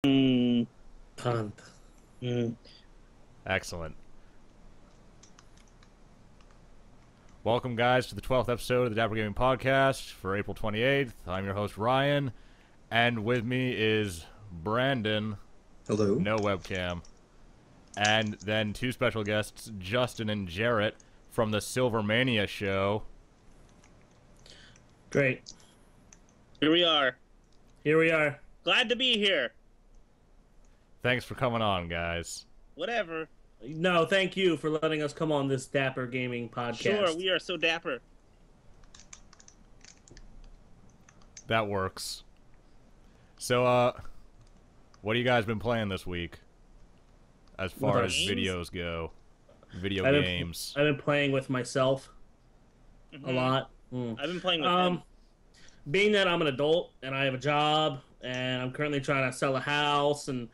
Cunt. Mm. Excellent. Welcome, guys, to the 12th episode of the Dapper Gaming Podcast for April 28th. I'm your host, Ryan, and with me is Brandon. Hello. No webcam. And then two special guests, Justin and Jarrett, from the SilvermaniaShow. Great. Here we are. Here we are. Glad to be here. Thanks for coming on, guys. Whatever. No, thank you for letting us come on this Dapper Gaming Podcast. Sure, we are so dapper. That works. So, what have you guys been playing this week? As far as Games? videos go. Video I've been- games. I've been playing with myself a lot. I've been playing with him. Being that I'm an adult and I have a job and I'm currently trying to sell a house and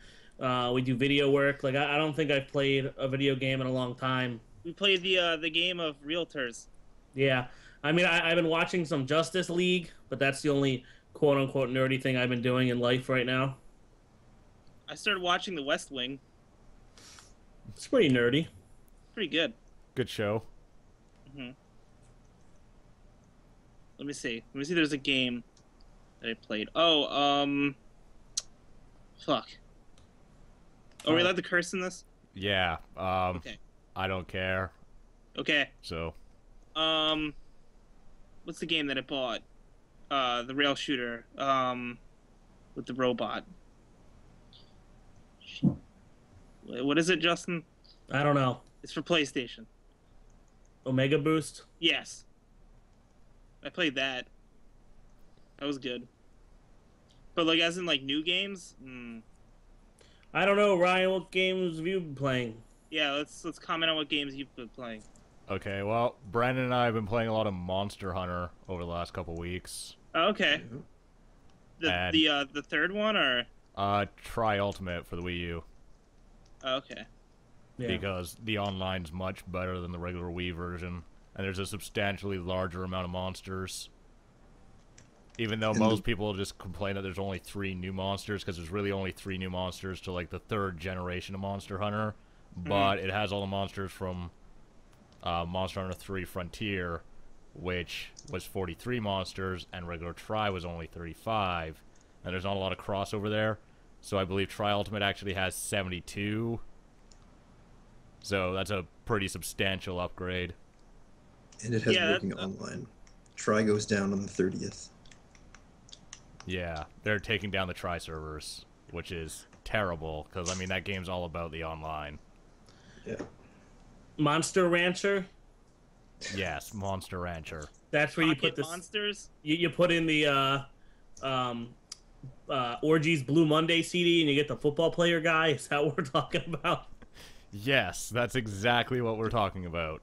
we do video work, like I don't think I've played a video game in a long time. We played the game of realtors. Yeah, I mean I've been watching some Justice League, but that's the only quote unquote nerdy thing I've been doing in life right now. I started watching The West Wing. It's pretty nerdy. Pretty good. Good show. Let me see. There's a game that I played. Fuck. Are we allowed to curse in this? Yeah. Okay. I don't care. Okay. So, What's the game that I bought? The rail shooter. With the robot. What is it, Justin? I don't know. It's for PlayStation. Omega Boost. Yes. I played that. That was good. But like, as in like new games? I don't know, Ryan. What games have you been playing? Yeah, let's comment on what games you've been playing. okay, well, Brandon and I have been playing a lot of Monster Hunter over the last couple weeks. Oh, okay. And- The third one, or Try Ultimate for the Wii U. okay. Yeah. Because the online's much better than the regular Wii version. And there's a substantially larger amount of monsters. Even though most people just complain that there's only 3 new monsters, because there's really only 3 new monsters to like the 3rd generation of Monster Hunter. But it has all the monsters from Monster Hunter 3 Frontier, which was 43 monsters, and regular Try was only 35. And there's not a lot of crossover there. So I believe Try Ultimate actually has 72. So that's a pretty substantial upgrade. And it has Yeah, working online. Try goes down on the 30th. Yeah, they're taking down the Try servers, which is terrible, because, I mean, that game's all about the online. Yeah. Monster Rancher. Yes, Monster Rancher. That's where you Pocket put this. monsters. You put in the Orgies Blue Monday CD, and you get the football player guy. Is that what we're talking about? Yes, that's exactly what we're talking about.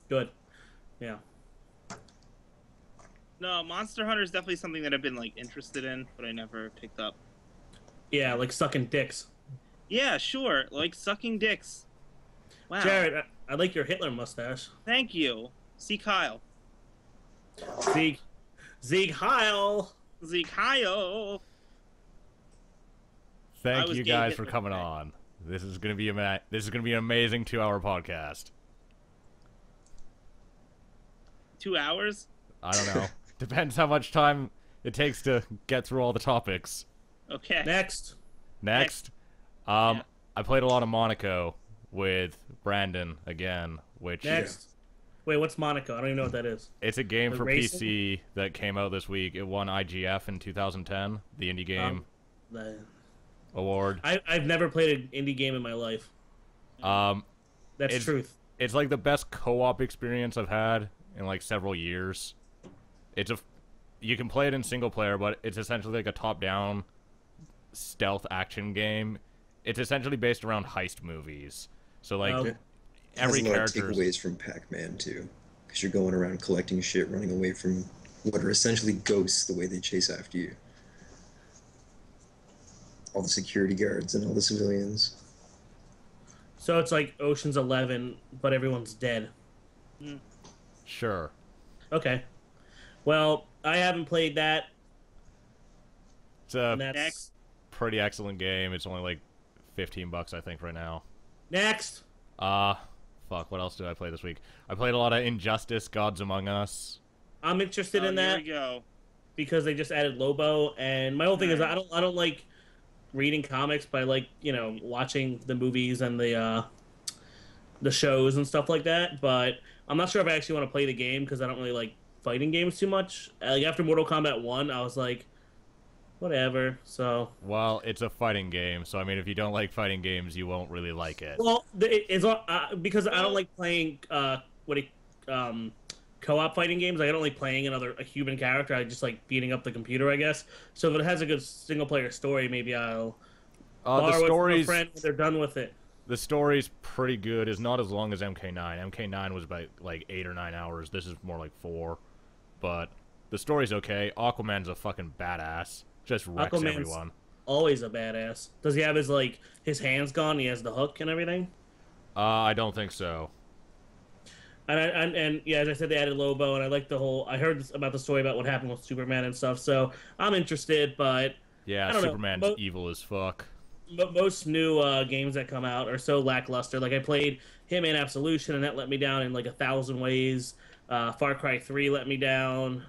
Good. Yeah. No, Monster Hunter is definitely something that I've been like interested in, but I never picked up. Yeah, like sucking dicks. Yeah, sure, like sucking dicks. Wow. Jared, I like your Hitler mustache. Thank you. See Kyle. Zeke Heil. Zeke Kyle. I Thank was you gay guys for Hitler coming today. on. This is gonna be an amazing 2-hour podcast. 2 hours. I don't know. Depends how much time it takes to get through all the topics. Okay. Next. Next, Yeah. I played a lot of Monaco with Brandon again, which Next. Wait, what's Monaco? I don't even know what that is. it's a game The for racing? PC that came out this week. It won IGF in 2010, the indie game award. I've never played an indie game in my life. That's It's- truth. It's like the best co-op experience I've had in like several years. You can play it in single player, but it's essentially like a top-down stealth action game. It's essentially based around heist movies. So like Okay. It every has a lot of character. takeaways from Pac-Man too, because you're going around collecting shit, running away from what are essentially ghosts the way they chase after you. All the security guards and all the civilians. So it's like Ocean's 11, but everyone's dead. Sure. Okay. Well, I haven't played that. It's a And that's Next. pretty excellent game. It's only like $15, I think, right now. Next. Fuck. What else did I play this week? I played a lot of Injustice: Gods Among Us. I'm interested in that. Here we go. Because they just added Lobo, and my whole thing is I don't like reading comics, but I like, you know, watching the movies and the shows and stuff like that. But I'm not sure if I actually want to play the game because I don't really like fighting games too much. Like after Mortal Kombat 1, I was like, whatever. So well, it's a fighting game, so I mean, if you don't like fighting games, you won't really like it. Well, it's because I don't like playing co-op fighting games. Like, I don't like playing a human character. I just like beating up the computer, I guess. So if it has a good single player story, maybe I'll borrow it from a friend when they're done with it. The story's pretty good. It's not as long as MK9. MK9 was about like 8 or 9 hours. This is more like 4. But the story's okay. Aquaman's a fucking badass. Just wrecks everyone. Always a badass. Does he have his hands gone? He has the hook and everything? I don't think so. And yeah, as I said, they added Lobo, and I like the whole. I heard about the story about what happened with Superman and stuff, so I'm interested. But yeah, Superman's evil as fuck. But most new games that come out are so lackluster. Like I played Hitman Absolution, and that let me down in like 1,000 ways. Far Cry 3 let me down.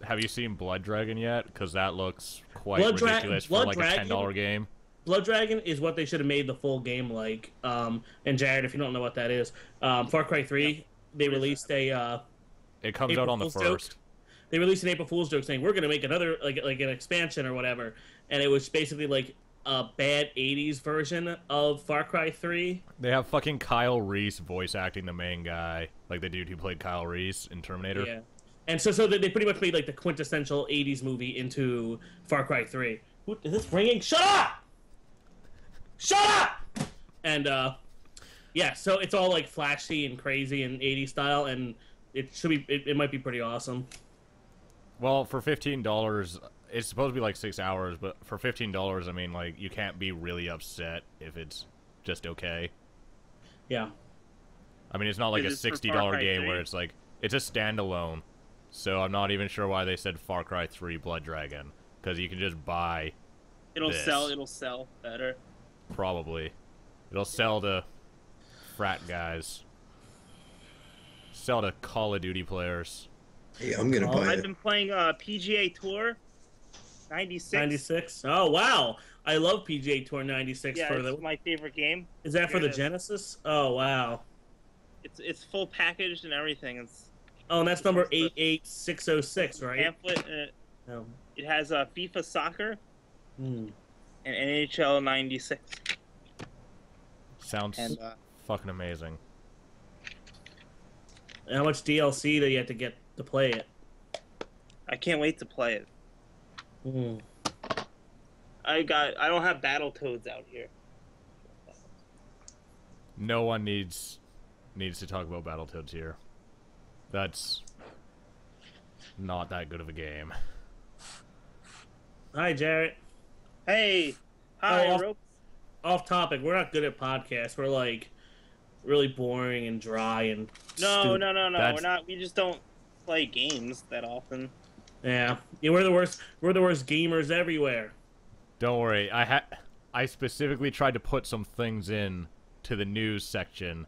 Have you seen Blood Dragon yet? Because that looks quite ridiculous for like a $10 game. Blood Dragon is what they should have made the full game like. And Jarrett, if you don't know what that is, Far Cry 3, they released a. It comes out on the 1st. They released an April Fool's joke saying we're gonna make another like an expansion or whatever, and it was basically like a bad '80s version of Far Cry 3. They have fucking Kyle Reese voice acting the main guy, like the dude who played Kyle Reese in Terminator. Yeah, and so they pretty much made like the quintessential '80s movie into Far Cry 3. Who is this ringing? Shut up! Shut up! And yeah, so it's all like flashy and crazy and 80s style, and it should be. It might be pretty awesome. Well, for $15, it's supposed to be like 6 hours, but for $15, I mean, like you can't be really upset if it's just okay. Yeah. I mean, it's not like a $60 game where it's like it's a standalone, so I'm not even sure why they said Far Cry 3 Blood Dragon, because you can just buy. It'll sell better. Probably. It'll sell to frat guys. Sell to Call of Duty players. Hey, I'm gonna buy it. I've been playing PGA Tour 96. 96? Oh, wow. I love PGA Tour 96. Yeah, it's my favorite game. Is that for the Genesis? Oh, wow. It's full packaged and everything. And that's number 88606, right? Pamphlet. It has FIFA Soccer. And NHL 96. Sounds fucking amazing. And how much DLC do you have to get to play it? I can't wait to play it. I don't have Battletoads out here. No one needs to talk about Battletoads here. That's not that good of a game. Hi, Jarrett. Hey. Hi, off topic. We're not good at podcasts. We're like really boring and dry and No. We're not. We just don't play games that often. Yeah, we're the worst. We're the worst gamers everywhere. Don't worry. I specifically tried to put some things in to the news section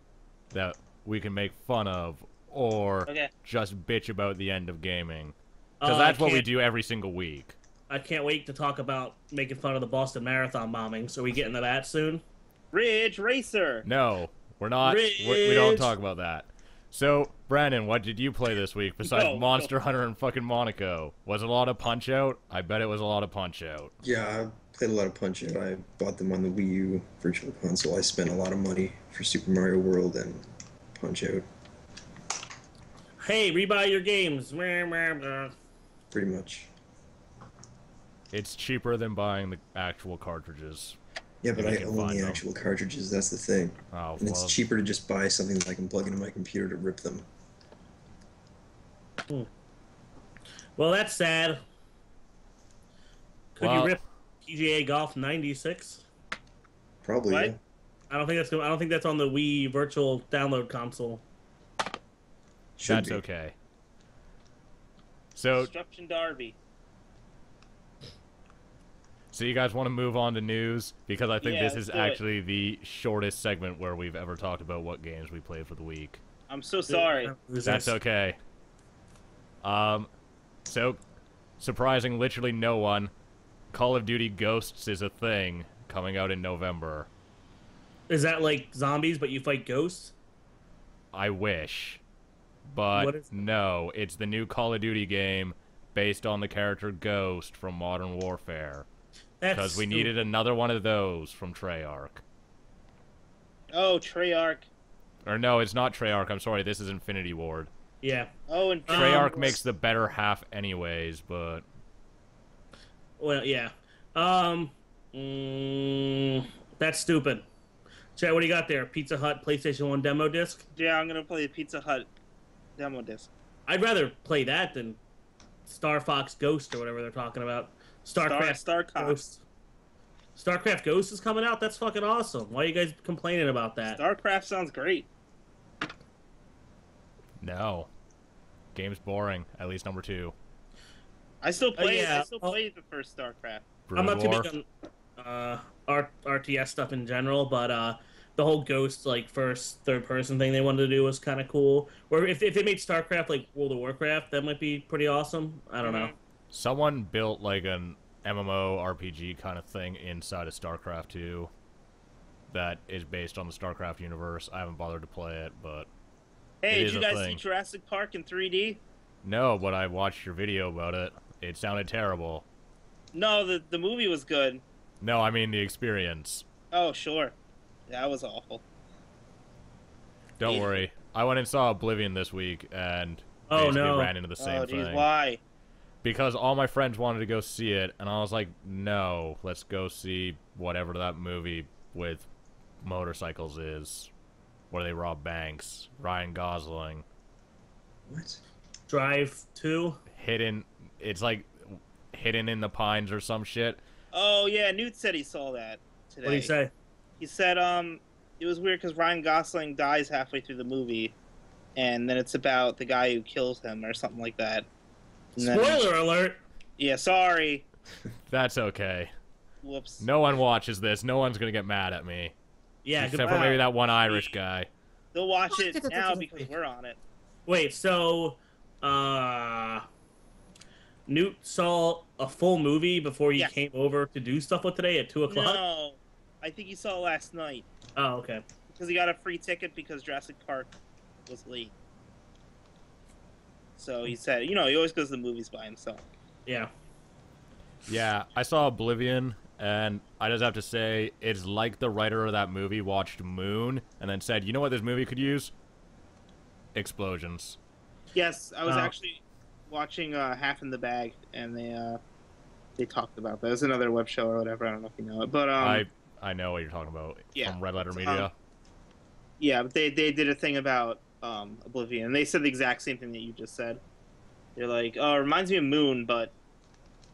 that we can make fun of or just bitch about the end of gaming. Because that's what we do every single week. I can't wait to talk about making fun of the Boston Marathon bombing. So we get into that soon? Ridge Racer. No, we're not. We don't talk about that. So, Brandon, what did you play this week besides Monster Hunter and fucking Monaco? Was it a lot of Punch-Out? I bet it was a lot of Punch-Out. Yeah, I played a lot of Punch-Out. I bought them on the Wii U Virtual Console. I spent a lot of money for Super Mario World and Punch-Out. Hey, rebuy your games. Pretty much. It's cheaper than buying the actual cartridges. Yeah, but I own the actual cartridges, that's the thing. Oh, and it's cheaper to just buy something that I can plug into my computer to rip them. Well, that's sad. Could you rip PGA Golf 96? Probably, yeah. I don't think that's on the Wii Virtual Download Console. That's okay. So Destruction Derby. So you guys want to move on to news? Because I think Yeah, this let's is do it. actually the shortest segment where we've ever talked about what games we played for the week. I'm so sorry. That's okay. So, surprising literally no one, Call of Duty Ghosts is a thing coming out in November. Is that like zombies, but you fight ghosts? I wish. But no, it's the new Call of Duty game based on the character Ghost from Modern Warfare. Because we needed another one of those from Treyarch. Oh, Treyarch. Or no, it's not Treyarch, I'm sorry, this is Infinity Ward. Yeah. Oh, and Treyarch makes the better half anyways, but... Well, yeah. That's stupid. Chad, what do you got there? Pizza Hut PlayStation 1 demo disc? Yeah, I'm gonna play the Pizza Hut demo disc. I'd rather play that than Star Fox Ghost or whatever they're talking about. StarCraft Ghost. StarCraft Ghost is coming out? That's fucking awesome. Why are you guys complaining about that? StarCraft sounds great. No. Game's boring, at least number 2. I still play yeah. I still played the first StarCraft. I'm not too big on RTS stuff in general, but the whole Ghost like first third person thing they wanted to do was kind of cool. Or if they made StarCraft like World of Warcraft, that might be pretty awesome. I don't know. Someone built like an MMO RPG kind of thing inside of StarCraft 2 that is based on the StarCraft universe. I haven't bothered to play it, but hey, did you guys see Jurassic Park in 3D? No, but I watched your video about it. It sounded terrible. No, the movie was good. No, I mean the experience. Oh, sure. That was awful. Don't worry. I went and saw Oblivion this week and basically ran into the same thing. Why? Because all my friends wanted to go see it, and I was like, no, let's go see whatever that movie with motorcycles is. Where they rob banks. Ryan Gosling. What? Drive 2? It's like Hidden in the Pines or some shit. Oh, yeah, Newt said he saw that today. What did he say? He said, it was weird because Ryan Gosling dies halfway through the movie, and then it's about the guy who kills him or something like that. Spoiler alert! Yeah, sorry. That's okay. Whoops. No one watches this. No one's gonna get mad at me. Yeah, except for maybe that one Irish guy. They'll watch it now because we're on it. Wait, so Newt saw a full movie before you came over to do stuff with today at 2 o'clock? No, I think he saw it last night. Oh, okay. Because he got a free ticket because Jurassic Park was late. So he said, he always goes to the movies by himself. Yeah. Yeah, I saw Oblivion, and I just have to say, it's like the writer of that movie watched Moon, and then said, you know what this movie could use? Explosions. Yes, I was actually watching Half in the Bag, and they talked about that. It was another web show or whatever. I don't know if you know it, but I know what you're talking about. Yeah, from Red Letter Media. Yeah, but they did a thing about Oblivion, and they said the exact same thing that you just said. They're like, oh, it reminds me of Moon, but...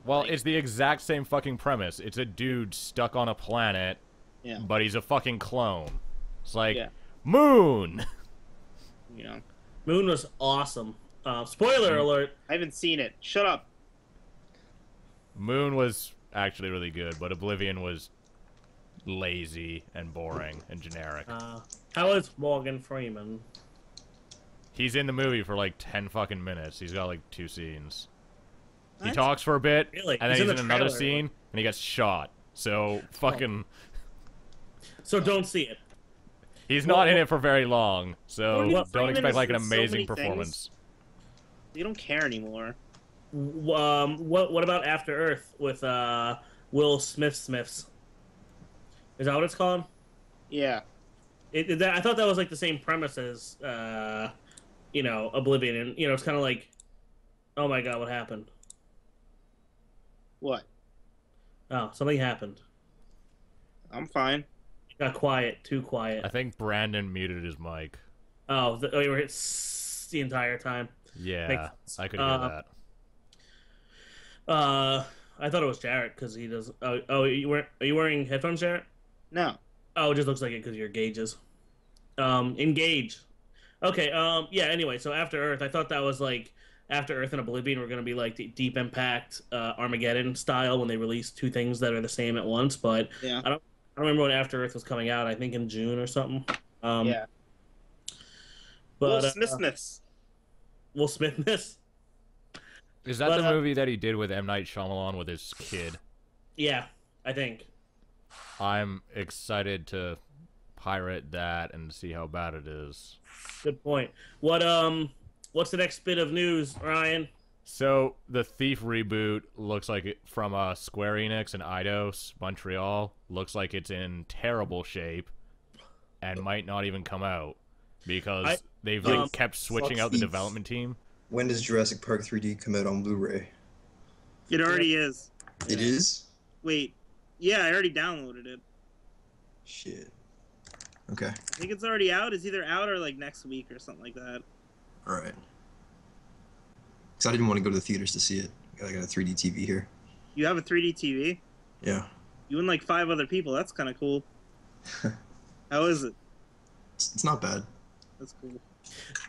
Well, it's the exact same fucking premise. It's a dude stuck on a planet, but he's a fucking clone. It's like, Moon! Moon was awesome. Spoiler alert. I haven't seen it. Shut up. Moon was actually really good, but Oblivion was lazy and boring and generic. How is Morgan Freeman? He's in the movie for like 10 fucking minutes. He's got like 2 scenes. He talks for a bit, and then he's in another scene, and he gets shot. So, fucking... So don't see it. He's not in it for very long, so don't expect like an amazing performance. You don't care anymore. What about After Earth with Will Smith's? Is that what it's called? Yeah. I thought that was like the same premise as Oblivion, and it's kind of like, oh my god, what happened? What? Oh, something happened. I'm fine. It got quiet, too quiet. I think Brandon muted his mic. Oh, you were the entire time. Yeah, I could hear that. I thought it was Jarrett because he does. Oh, are you wearing headphones, Jarrett? No. Oh, it just looks like it because your gauges. Engage. Okay. Yeah. Anyway, so After Earth, I thought that was like After Earth and Oblivion were going to be like the Deep Impact Armageddon style when they released two things that are the same at once. But Yeah. I don't remember when After Earth was coming out. I think in June or something. Yeah. But Will Smithness. Will Smithness. Is that the movie that he did with M. Night Shyamalan with his kid? Yeah, I think. I'm excited to pirate that and see how bad it is. Good point. What's the next bit of news, Ryan? So the Thief reboot looks like it from Square Enix and Eidos Montreal. Looks like it's in terrible shape and might not even come out because they've kept switching out the development team. When does Jurassic Park 3D come out on Blu-ray? It already is. It is? Wait. Yeah, I already downloaded it. Shit. Okay. I think it's already out. It's either out or like next week or something like that. Alright. Because I didn't want to go to the theaters to see it. I got a 3D TV here. You have a 3D TV? Yeah. You and like 5 other people. That's kind of cool. How is it? It's not bad. That's cool.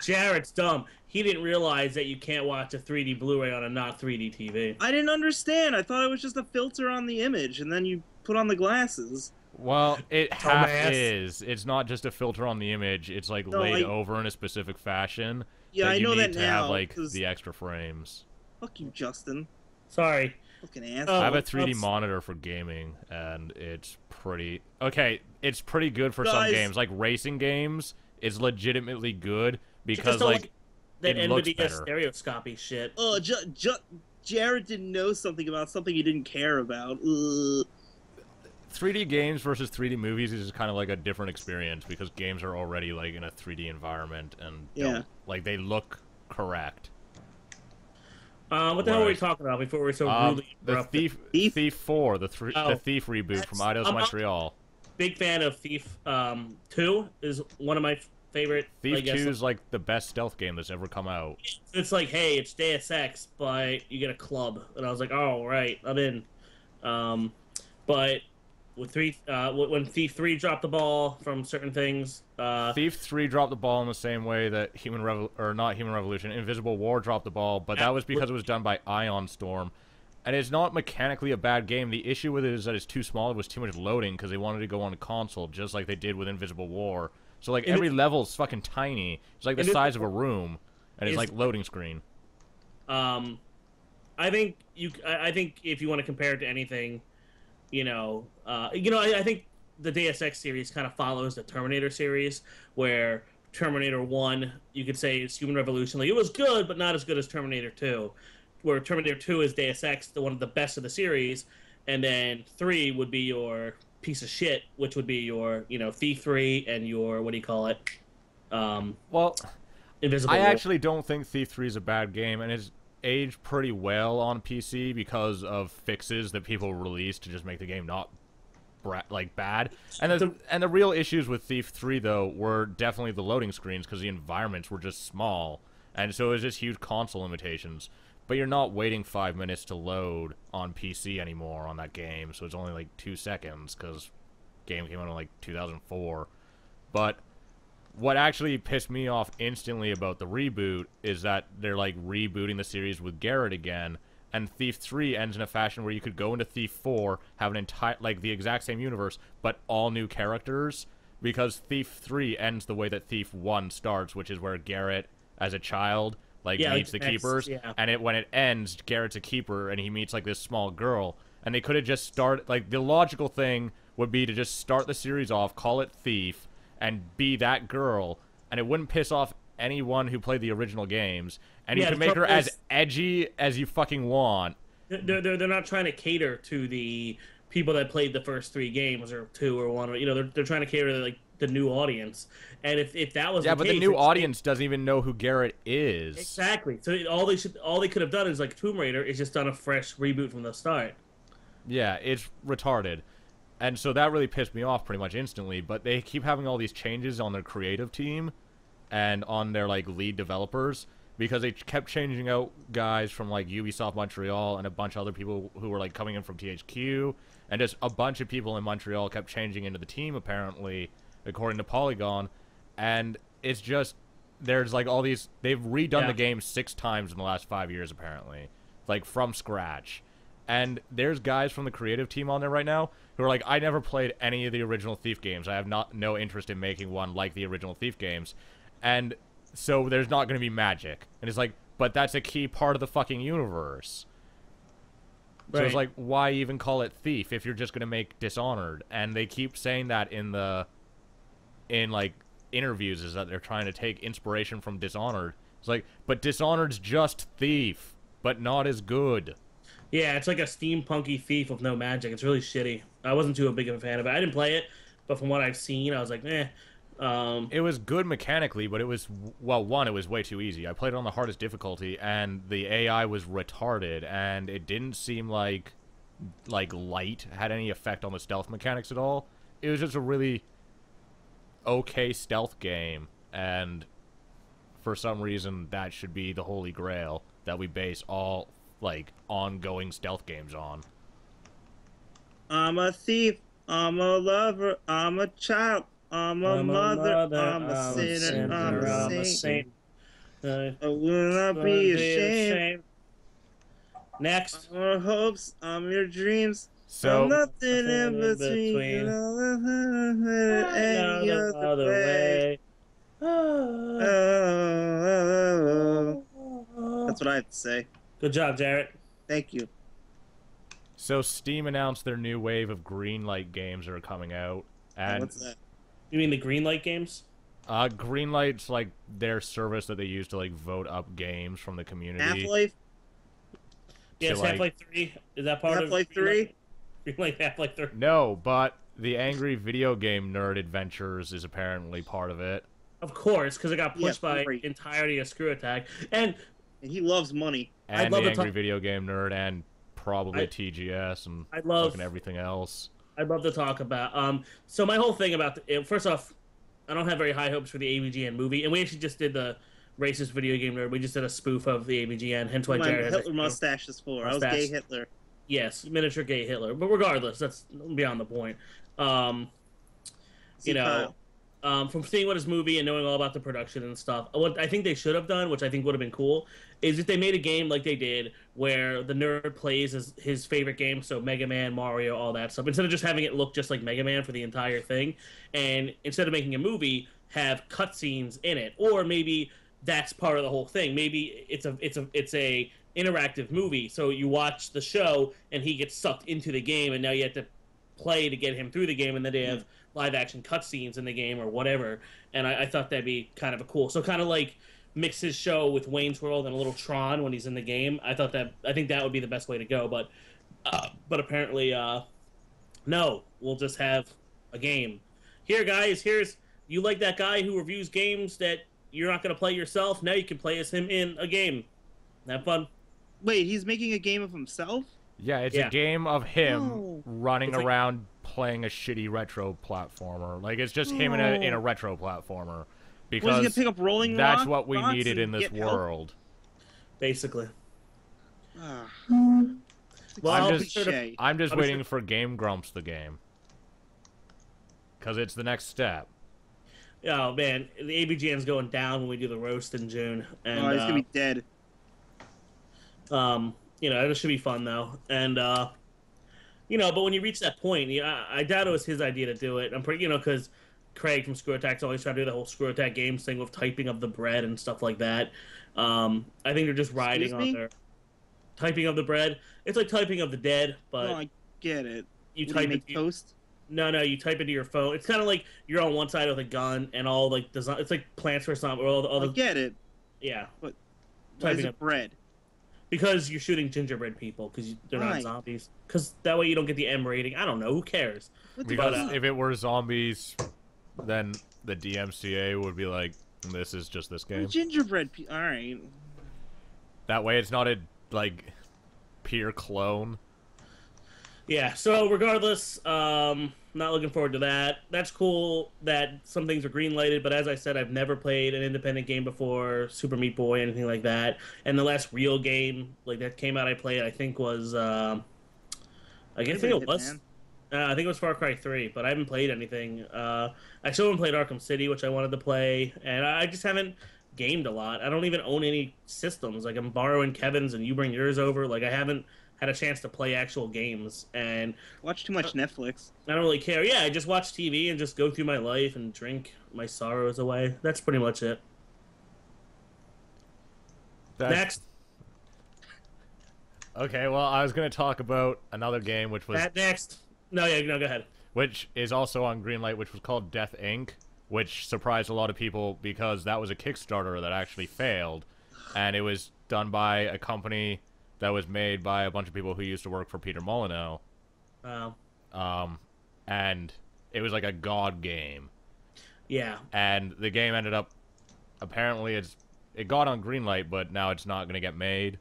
Jarrett's dumb. He didn't realize that you can't watch a 3D Blu-ray on a not 3D TV. I didn't understand. I thought it was just a filter on the image, and then you put on the glasses. Well, it half is. It's not just a filter on the image. It's like laid over in a specific fashion. Yeah, I know that now. You need to have like the extra frames. Fuck you, Justin. Sorry. Fucking ass. I have a 3D monitor for gaming, and it's pretty... Okay, it's pretty good for some games. Like racing games, it's legitimately good because like that it looks NVIDIA better. stereoscopy shit. Oh, Jarrett didn't know something about something he didn't care about. 3D games versus 3D movies is kind of like a different experience because games are already like in a 3D environment and like they look correct. What the hell were we talking about before we were so rudely interrupted? The Thief 4, the Thief reboot from Eidos Montreal. Big fan of Thief 2 is one of my favorite. Thief 2 is like the best stealth game that's ever come out. It's like, hey, it's Deus Ex, but you get a club, and I was like, oh right, I'm in. But with when Thief 3 dropped the ball from certain things, Thief 3 dropped the ball in the same way that Invisible War dropped the ball, but that was because it was done by Ion Storm. And it's not mechanically a bad game. The issue with it is that it's too small. It was too much loading because they wanted to go on a console, just like they did with Invisible War. So like every level's fucking tiny. It's like the size of a room, and it's like loading screen. I think if you want to compare it to anything, I think the Deus Ex series kind of follows the Terminator series, where Terminator 1, you could say, is Human Revolution. Like, it was good, but not as good as Terminator 2. Where Terminator 2 is Deus Ex, one of the best of the series, and then 3 would be your piece of shit, which would be your, Thief 3 and your, what do you call it? Invisible I War. actually don't think Thief 3 is a bad game, and it's aged pretty well on PC because of fixes that people released to just make the game not bad. And the real issues with Thief 3 though were definitely the loading screens because the environments were just small, and so it was just huge console limitations. But you're not waiting 5 minutes to load on PC anymore on that game, so it's only like 2 seconds because game came out in like 2004. But what actually pissed me off instantly about the reboot is that they're like rebooting the series with Garrett again, and Thief 3 ends in a fashion where you could go into Thief 4, have an entire the exact same universe, but all new characters, because Thief 3 ends the way that Thief 1 starts, which is where Garrett as a child meets the keepers, and when it ends, Garrett's a keeper and he meets like this small girl, and they could have just started the logical thing would be to just start the series off, call it Thief, and be that girl, and it wouldn't piss off anyone who played the original games, and you can make her as edgy as you fucking want. They're not trying to cater to the people that played the first 3 games or 2 or 1. They're trying to cater to the new audience. And if that was but the new audience doesn't even know who Garrett is. Exactly. So all they could have done is like Tomb Raider is just done a fresh reboot from the start. Yeah, it's retarded. And so that really pissed me off pretty much instantly, but they keep having all these changes on their creative team and on their lead developers because they kept changing out guys from Ubisoft Montreal and a bunch of other people who were coming in from THQ, and just a bunch of people in Montreal kept changing into the team apparently according to Polygon, and it's just there's like all these. They've redone Yeah. the game 6 times in the last 5 years, apparently, like from scratch. And there's guys from the creative team on there right now who are like, I never played any of the original Thief games. I have no interest in making one like the original Thief games, and so there's not going to be magic. And it's like, but that's a key part of the fucking universe. So Right. it's like, why even call it Thief if you're just going to make Dishonored? And they keep saying that in like interviews, is that they're trying to take inspiration from Dishonored. It's like, but Dishonored's just Thief, but not as good. Yeah, it's like a steampunky Thief with no magic. It's really shitty. I wasn't too big of a fan of it. I didn't play it, but from what I've seen, I was like, eh. It was good mechanically, but it was, well, one, it was way too easy. I played it on the hardest difficulty, and the AI was retarded, and it didn't seem like light had any effect on the stealth mechanics at all. It was just a really okay stealth game, and for some reason that should be the holy grail that we base all like ongoing stealth games on. I'm a thief. I'm a lover. I'm a child. I'm a mother. I'm a sinner. I'm a saint. I will not be ashamed. Next. I'm your hopes. I'm your dreams. So I'm nothing in between. Any other way. That's what I have to say. Good job, Jarrett. Thank you. So Steam announced their new wave of Greenlight games are coming out, and What's that? You mean the Greenlight games? Greenlight's like their service that they use to like vote up games from the community. Half-Life? Yes, like- Half-Life 3. Is that part Half-Life of 3? Greenlight Half-Life 3? No, but the Angry Video Game Nerd Adventures is apparently part of it. Of course, because it got pushed Yeah, by great. entirety of Screw Attack. And And he loves money. I'd And love the to Angry talk- Video Game Nerd, and probably I- TGS, and I'd love- fucking everything else. I'd love to talk about. So my whole thing about first off, I don't have very high hopes for the AVGN movie, and we actually just did the racist video game nerd. We just did a spoof of the AVGN, hence why My Jared has Hitler mustache is for. I was Mustache. gay Hitler. Yes, miniature gay Hitler. But regardless, that's beyond the point. See, You know, Kyle. from seeing what his movie and knowing all about the production and stuff, what I think they should have done, which I think would have been cool, is if they made a game like they did, where the nerd plays as his favorite game, so Mega Man, Mario, all that stuff, instead of just having it look just like Mega Man for the entire thing, and instead of making a movie, have cutscenes in it, or maybe that's part of the whole thing. Maybe it's a interactive movie, so you watch the show and he gets sucked into the game, and now you have to play to get him through the game, and then they have live action cutscenes in the game or whatever. And I thought that'd be kind of a cool. So kind of like mix his show with Wayne's World and a little Tron when he's in the game. I think that would be the best way to go. But apparently, no, we'll just have a game. Here, guys, you like that guy who reviews games that you're not going to play yourself? Now you can play as him in a game. Have fun. Wait, he's making a game of himself? Yeah, it's Yeah. a game of him Oh. running It's like- around playing a shitty retro platformer. Like, it's just him in a retro platformer. Was Because he gonna pick up Rolling that's Rock what we rocks needed in and this get help? world. Basically. Ah. Well, I'm I'll just- be sure to- Cliche. I'm just I'll be waiting sure- for Game Grumps the game. Because it's the next step. Oh man, the ABGN's going down when we do the roast in June, and Oh, he's gonna be dead. it should be fun though, and but when you reach that point, I doubt it was his idea to do it. I'm pretty, because Craig from Screw Attack's always trying to do the whole Screw Attack games thing with typing of the bread and stuff like that. I think they're just riding Excuse on me? their typing of the bread. It's like typing of the dead, but No, I get it. you What, do type you make it. toast? No, you type into your phone. It's kind of like you're on one side with a gun and all like design. It's like Plants vs. Zombies. All I the get it. yeah, Why is typing it up bread? because you're shooting gingerbread people because they're not Why? zombies. Because that way you don't get the M rating. I don't know. Who cares? What the Because But, if it were zombies, then the DMCA would be like, this is just this game. gingerbread All right. That way it's not a, like, peer clone. Yeah. So regardless, not looking forward to that. That's cool that some things are green lighted, but as I said, I've never played an independent game before, Super Meat Boy, anything like that. And the last real game like that came out, I played, I think was, I guess it was. Hitman. I think it was Far Cry 3, but I haven't played anything. I still haven't played Arkham City, which I wanted to play, and I just haven't gamed a lot. I don't even own any systems. Like I'm borrowing Kevin's and you bring yours over. Like I haven't had a chance to play actual games, and Watch too much Netflix. I don't really care. Yeah, I just watch TV and just go through my life and drink my sorrows away. That's pretty much it. Next. Okay, well, I was going to talk about another game which was... Next. No, yeah, no, go ahead. Which is also on Greenlight, which was called Death Inc., which surprised a lot of people because that was a Kickstarter that actually failed. And it was done by a company that was made by a bunch of people who used to work for Peter Molyneux. Wow. And it was like a god game. Yeah. And the game ended up... Apparently, it got on Greenlight, but now it's not going to get made.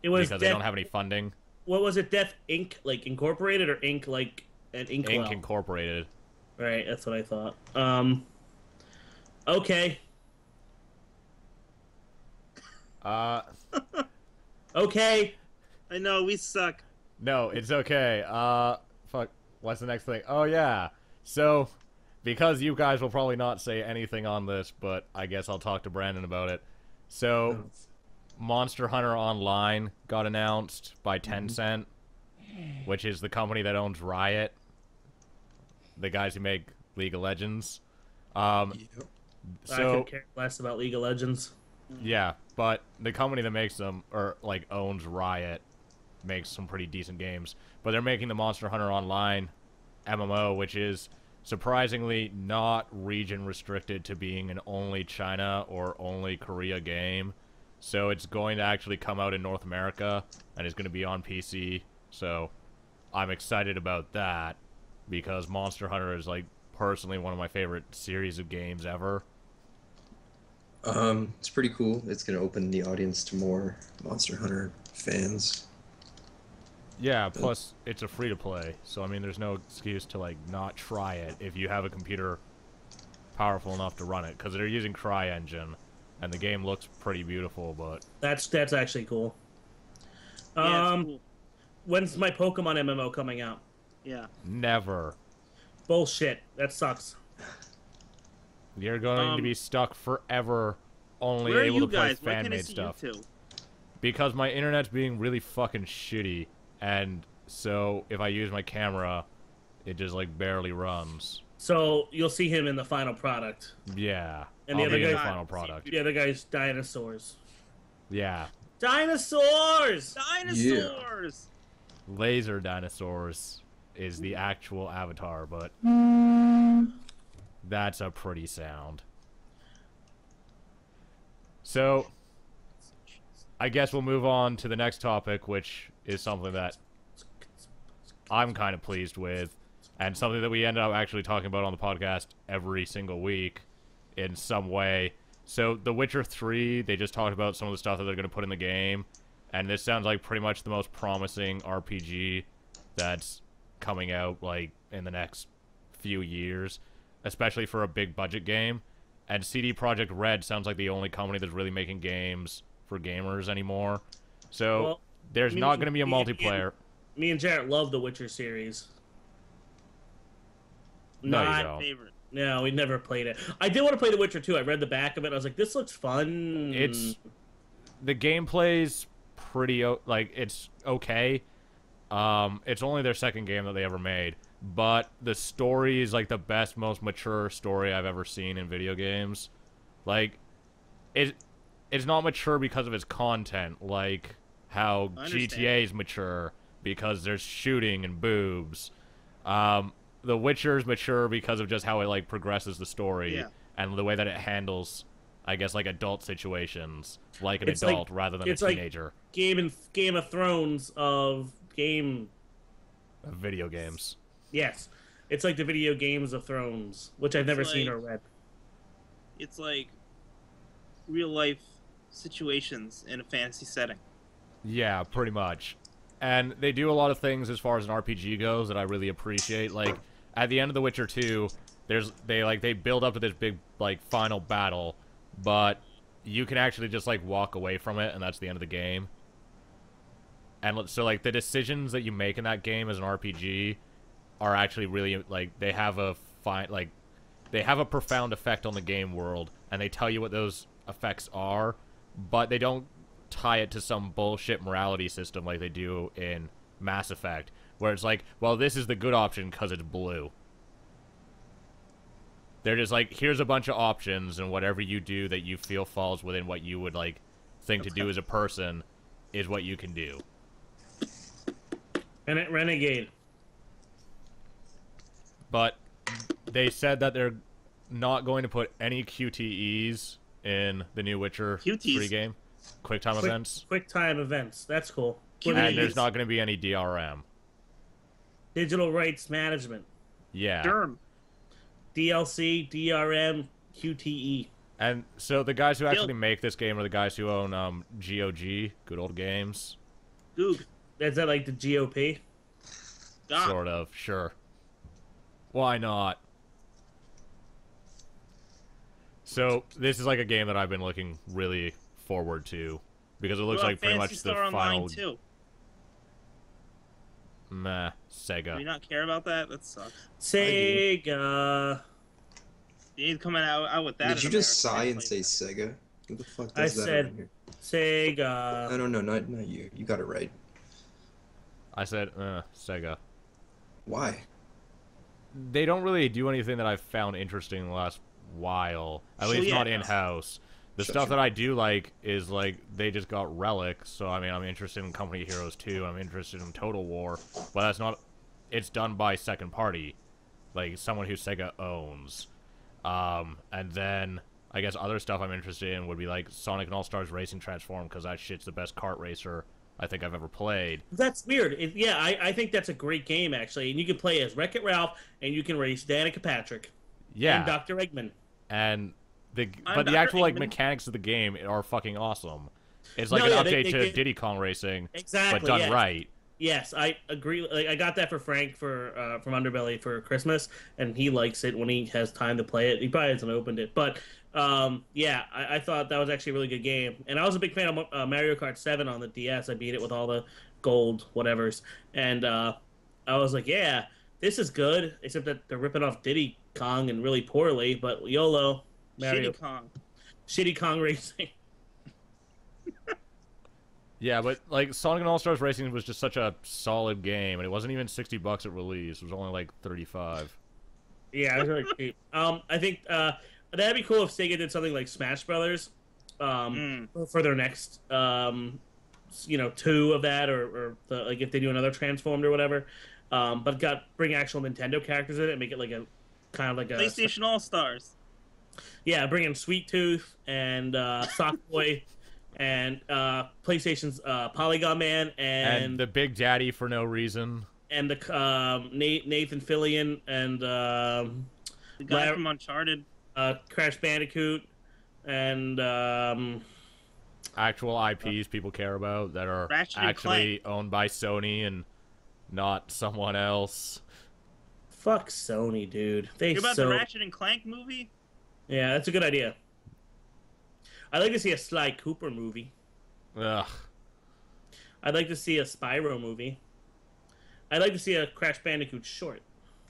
It was because they don't have any funding. What was it? Death Inc. Like Incorporated or Inc. Like an Inkwell? Inc. Incorporated. Right, that's what I thought. Okay. Okay. I know, we suck. No, it's okay. Fuck. What's the next thing? Oh, yeah. So, because you guys will probably not say anything on this, but I guess I'll talk to Brandon about it. So, Monster Hunter Online got announced by Tencent, which is the company that owns Riot, the guys who make League of Legends. I could care less about League of Legends. Yeah, but the company that makes them, or like owns Riot, makes some pretty decent games. But they're making the Monster Hunter Online MMO, which is surprisingly not region restricted to being an only China or only Korea game. So it's going to actually come out in North America, and it's going to be on PC. So I'm excited about that, because Monster Hunter is, like, personally one of my favorite series of games ever. It's pretty cool. It's going to open the audience to more Monster Hunter fans. Yeah, plus it's a free-to-play, so, I mean, there's no excuse to, like, not try it if you have a computer powerful enough to run it, because they're using CryEngine. And the game looks pretty beautiful, but... That's actually cool. Yeah, it's cool. When's my Pokemon MMO coming out? Yeah. Never. Bullshit. That sucks. You're going to be stuck forever only where able are you to play guys? Why can't I fan-made see stuff. you two? Because my internet's being really fucking shitty, and so if I use my camera, it just, like, barely runs. So you'll see him in the final product. Yeah. And the I'll other be in the guy's final product. The other guy's dinosaurs. Yeah. Dinosaurs! Dinosaurs! Laser dinosaurs is the actual avatar, but that's a pretty sound. So, I guess we'll move on to the next topic, which is something that I'm kind of pleased with, and something that we end up actually talking about on the podcast every single week in some way. So, The Witcher 3, they just talked about some of the stuff that they're going to put in the game, and this sounds like pretty much the most promising RPG that's coming out, like, in the next few years, especially for a big budget game. And CD Projekt Red sounds like the only company that's really making games for gamers anymore. So, Well, there's not going to be a multiplayer. Me and Jarrett love the Witcher series. No, you Not don't. Favorite. No, we never played it. I did want to play The Witcher 2. I read the back of it. I was like, this looks fun. The gameplay's pretty, like, it's okay. It's only their second game that they ever made. But the story is, like, the best, most mature story I've ever seen in video games. Like, it's not mature because of its content, like how GTA is mature because there's shooting and boobs. The Witcher's mature because of just how it, like, progresses the story and the way that it handles, I guess, like, adult situations, like an adult rather than a teenager. Like Game of Thrones of video games. Yes, it's like the video games of Thrones, which I've never seen or read. It's like real life situations in a fantasy setting. Yeah, pretty much. And they do a lot of things as far as an RPG goes that I really appreciate. Like, at the end of The Witcher 2, they build up to this big, like, final battle, but you can actually just, like, walk away from it, and that's the end of the game. And so, like, the decisions that you make in that game as an RPG are actually really, like, they have a profound effect on the game world, and they tell you what those effects are, but they don't tie it to some bullshit morality system like they do in Mass Effect, where it's like, well, this is the good option because it's blue. They're just like, here's a bunch of options, and whatever you do that you feel falls within what you would, like, think to do as a person is what you can do. And it Renegade. But they said that they're not going to put any QTEs in the new Witcher 3 game. QuickTime events. QuickTime events. That's cool. And there's not going to be any DRM. Digital rights management. Yeah. Derm. DLC, DRM, QTE. And so the guys who actually make this game are the guys who own GOG, Good Old Games. Goog. Is that like the GOP? Sort of, sure. Why not? So this is like a game that I've been looking really forward to because it looks like pretty much the final. Too. Meh, Sega. Do you not care about that? That sucks. Sega. You need to come out with that. Did you just sigh and say Sega? Who the fuck does that around here? Sega. No, not you. You got it right. I said, Sega. Why? They don't really do anything that I've found interesting in the last while. At least not in-house. The stuff that I do like is, like, they just got Relic, so, I mean, I'm interested in Company of Heroes 2, I'm interested in Total War, but that's not... It's done by second party. Like, someone who Sega owns. And then, I guess other stuff I'm interested in would be, like, Sonic and All-Stars Racing Transform, because that shit's the best kart racer I think I've ever played. That's weird. I think that's a great game, actually. And you can play as Wreck-It Ralph, and you can race Danica Patrick. Yeah. And Dr. Eggman. And but the actual like mechanics of the game are fucking awesome. It's like an update to Diddy Kong Racing, exactly, but done right. Yes, I agree. Like I got that for Frank from Underbelly for Christmas, and he likes it when he has time to play it. He probably hasn't opened it, but yeah, I thought that was actually a really good game. And I was a big fan of Mario Kart 7 on the DS. I beat it with all the gold whatevers, and I was like, yeah, this is good. Except that they're ripping off Diddy Kong and really poorly. But YOLO. Mario. Shitty Kong Racing. Yeah, but like Sonic and All-Stars Racing was just such a solid game, and it wasn't even $60 at release. It was only like $35. Yeah, it was really cheap. I think that'd be cool if Sega did something like Smash Brothers, for their next, 2 of that, or like if they do another Transformed or whatever. But bring actual Nintendo characters in it and make it like a kind of like a PlayStation All-Stars. Yeah, bring in Sweet Tooth and Sockboy and PlayStation's Polygon Man and the Big Daddy for no reason. And the Nathan Fillion and the guy from Uncharted, Crash Bandicoot, and actual IPs people care about that are actually owned by Sony and not someone else. Fuck Sony, dude. You're about the Ratchet and Clank movie? Yeah, that's a good idea. I'd like to see a Sly Cooper movie. Ugh. I'd like to see a Spyro movie. I'd like to see a Crash Bandicoot short.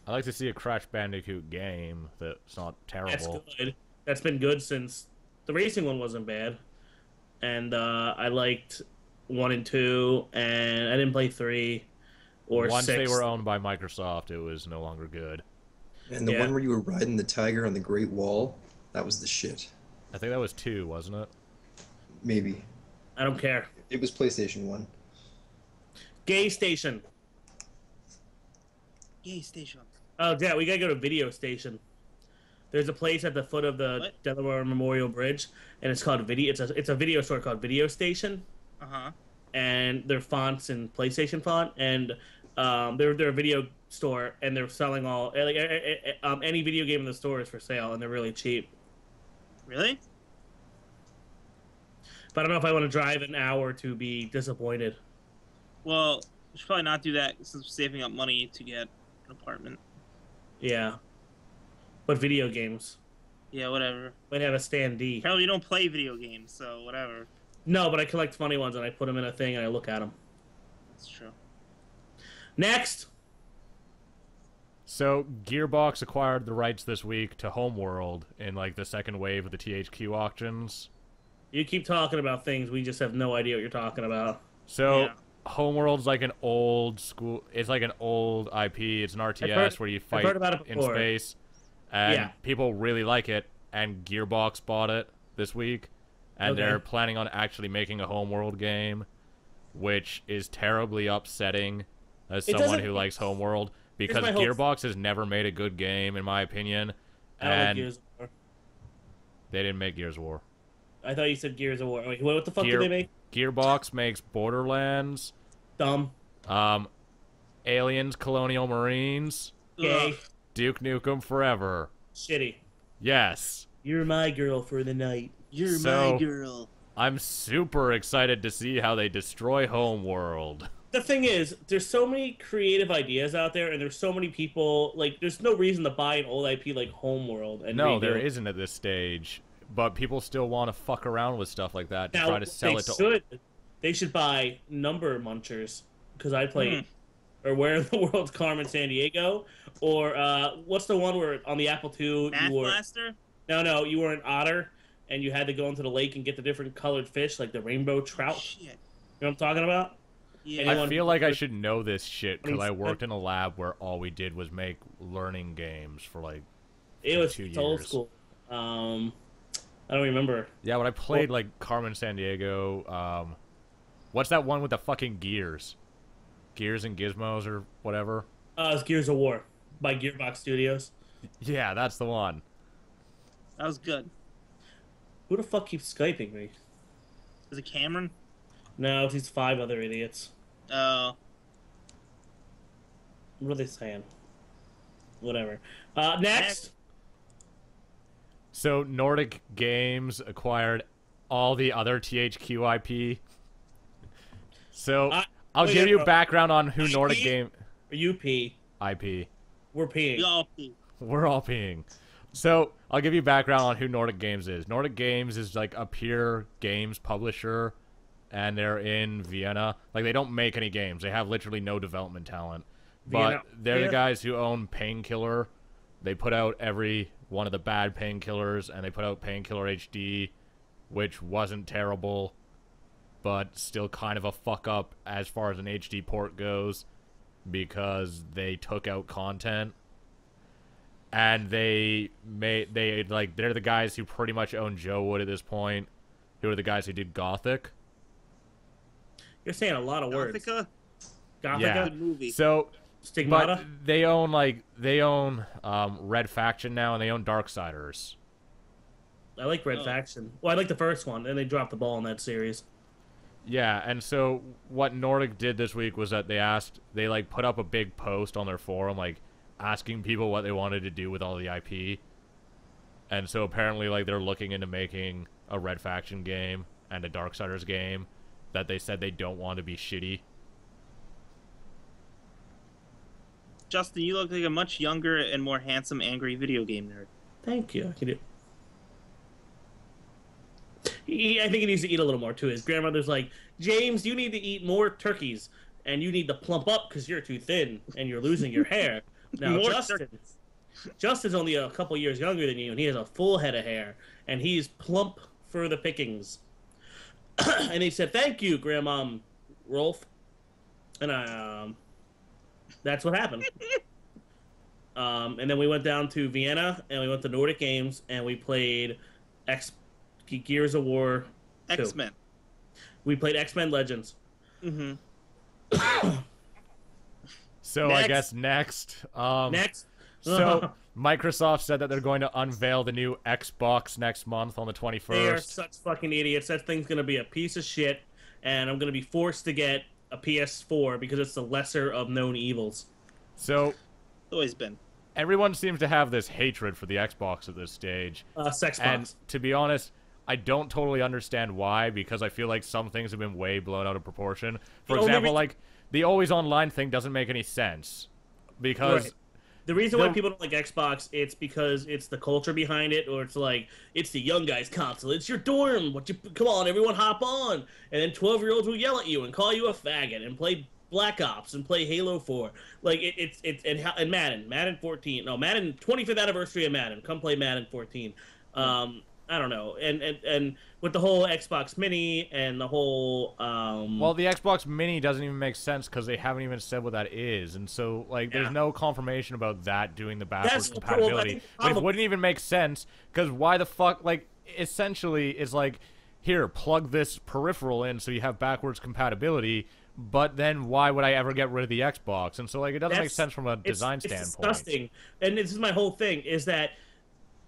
I'd like to see a Crash Bandicoot game that's not terrible. That's good. That's been good since the racing one wasn't bad. And I liked 1 and 2, and I didn't play 3 or 6. Once they were owned by Microsoft, it was no longer good. And the one where you were riding the tiger on the Great Wall, that was the shit. I think that was 2, wasn't it? Maybe. I don't care. It was PlayStation 1. Gay Station. Gay Station. Oh, yeah, we gotta go to Video Station. There's a place at the foot of the Delaware Memorial Bridge, and it's called Video. It's a video store called Video Station. And their fonts in PlayStation font, and they're a video store, and they're selling all any video game in the store is for sale, and they're really cheap. Really? But I don't know if I want to drive an hour to be disappointed. Well, we should probably not do that since we're saving up money to get an apartment. Yeah. But video games. Yeah, whatever. Might have a standee. Apparently you don't play video games, so whatever. No, but I collect funny ones, and I put them in a thing, and I look at them. That's true. Next! So, Gearbox acquired the rights this week to Homeworld in, like, the second wave of the THQ auctions. You keep talking about things, we just have no idea what you're talking about. So, Yeah. Homeworld's like an old school. It's like an old IP. It's an RTS where you I've fight heard about it in before. space, and Yeah. people really like it. And Gearbox bought it this week, and Okay. they're planning on actually making a Homeworld game, which is terribly upsetting as It someone doesn't- who likes Homeworld, because my hope. Gearbox has never made a good game, in my opinion, I don't like and Gears of War. they didn't make Gears of War. I thought you said Gears of War. Wait, what the fuck did they make? Gearbox makes Borderlands, Dumb. Aliens, Colonial Marines, Gay. Ugh. Duke Nukem Forever. Shitty. Yes. You're my girl for the night. You're So- my girl. I'm super excited to see how they destroy Homeworld. The thing is, there's so many creative ideas out there, and there's so many people. Like, there's no reason to buy an old IP like Homeworld. And No, redo there it. isn't at this stage. But people still want to fuck around with stuff like that to Now, try to sell they it to... should. They should buy Number Munchers, because I played. Or Where in the World's Carmen San Diego? Or what's the one where on the Apple II Math you were... Blaster? No, you were an otter, and you had to go into the lake and get the different colored fish, like the rainbow trout. Shit. You know what I'm talking about? Yeah. Anyone- I feel like I should know this shit because I 27? worked in a lab where all we did was make learning games for like It was 2 it's old years. school. I don't remember. Yeah, when I played like Carmen San Diego, what's that one with the fucking gears? Gears and Gizmos or whatever? It's Gears of War by Gearbox Studios. Yeah, that's the one. That was good. Who the fuck keeps Skyping me? Was it Cameron? No, it's these 5 other idiots. Oh. What are they saying? Whatever. Next. So Nordic Games acquired all the other THQ IP. So I'll wait, give you bro. background on who IP? Nordic Game Or you pee. IP. We're peeing. Y'all. We're all peeing. So I'll give you background on who Nordic Games is. Nordic Games is like a pure games publisher, and they're in Vienna. Like they don't make any games. They have literally no development talent. Vienna. But they're Yeah. the guys who own Painkiller. They put out every one of the bad Painkillers, and they put out Painkiller HD, which wasn't terrible, but still kind of a fuck up as far as an HD port goes, because they took out content. And they're the guys who pretty much own Joe Wood at this point, who are the guys who did Gothic. You're saying a lot of words. Gothica? Gothica? Yeah. Good movie. So, Stigmata? but they own Red Faction now, and they own Darksiders. I like Red Oh. Faction. Well, I like the first one, and they dropped the ball in that series. Yeah, and so what Nordic did this week was that they like put up a big post on their forum, like asking people what they wanted to do with all the IP. And so apparently, like, they're looking into making a Red Faction game and a Darksiders game that they said they don't want to be shitty. Justin, you look like a much younger and more handsome, angry video game nerd. Thank you. I can do. I think he needs to eat a little more too. His grandmother's like, James, you need to eat more turkeys, and you need to plump up because you're too thin and you're losing your hair. Now, More Justin's only a couple years younger than you, and he has a full head of hair, and he's plump for the pickings. And he said, "Thank you, Grandma Rolf," and that's what happened. And then we went down to Vienna, and we went to Nordic Games, and we played Gears of War 2. X-Men. We played X-Men Legends. Mm-hmm. So Next. I guess next. Next. So Microsoft said that they're going to unveil the new Xbox next month on the 21st. They are such fucking idiots. That thing's going to be a piece of shit, and I'm going to be forced to get a PS4 because it's the lesser of known evils. So Always been. everyone seems to have this hatred for the Xbox at this stage. Sex And box. to be honest, I don't totally understand why, because I feel like some things have been way blown out of proportion. For The only example, reason- like, the always online thing doesn't make any sense. Because Right. The reason why the- people don't like Xbox, it's because it's the culture behind it, or it's like, it's the young guy's console. It's your dorm. Come on, everyone hop on. And then 12-year-olds will yell at you and call you a faggot and play Black Ops and play Halo 4. Like, and Madden 14. No, Madden, 25th anniversary of Madden. Come play Madden 14. I don't know, and with the whole Xbox Mini and the whole Well, the Xbox Mini doesn't even make sense because they haven't even said what that is, and so like there's no confirmation about that doing the backwards compatibility. But it wouldn't even make sense because why the fuck? Like essentially, it's like here, plug this peripheral in so you have backwards compatibility. But then why would I ever get rid of the Xbox? And so like it doesn't make sense from a design standpoint. It's disgusting. And this is my whole thing: is that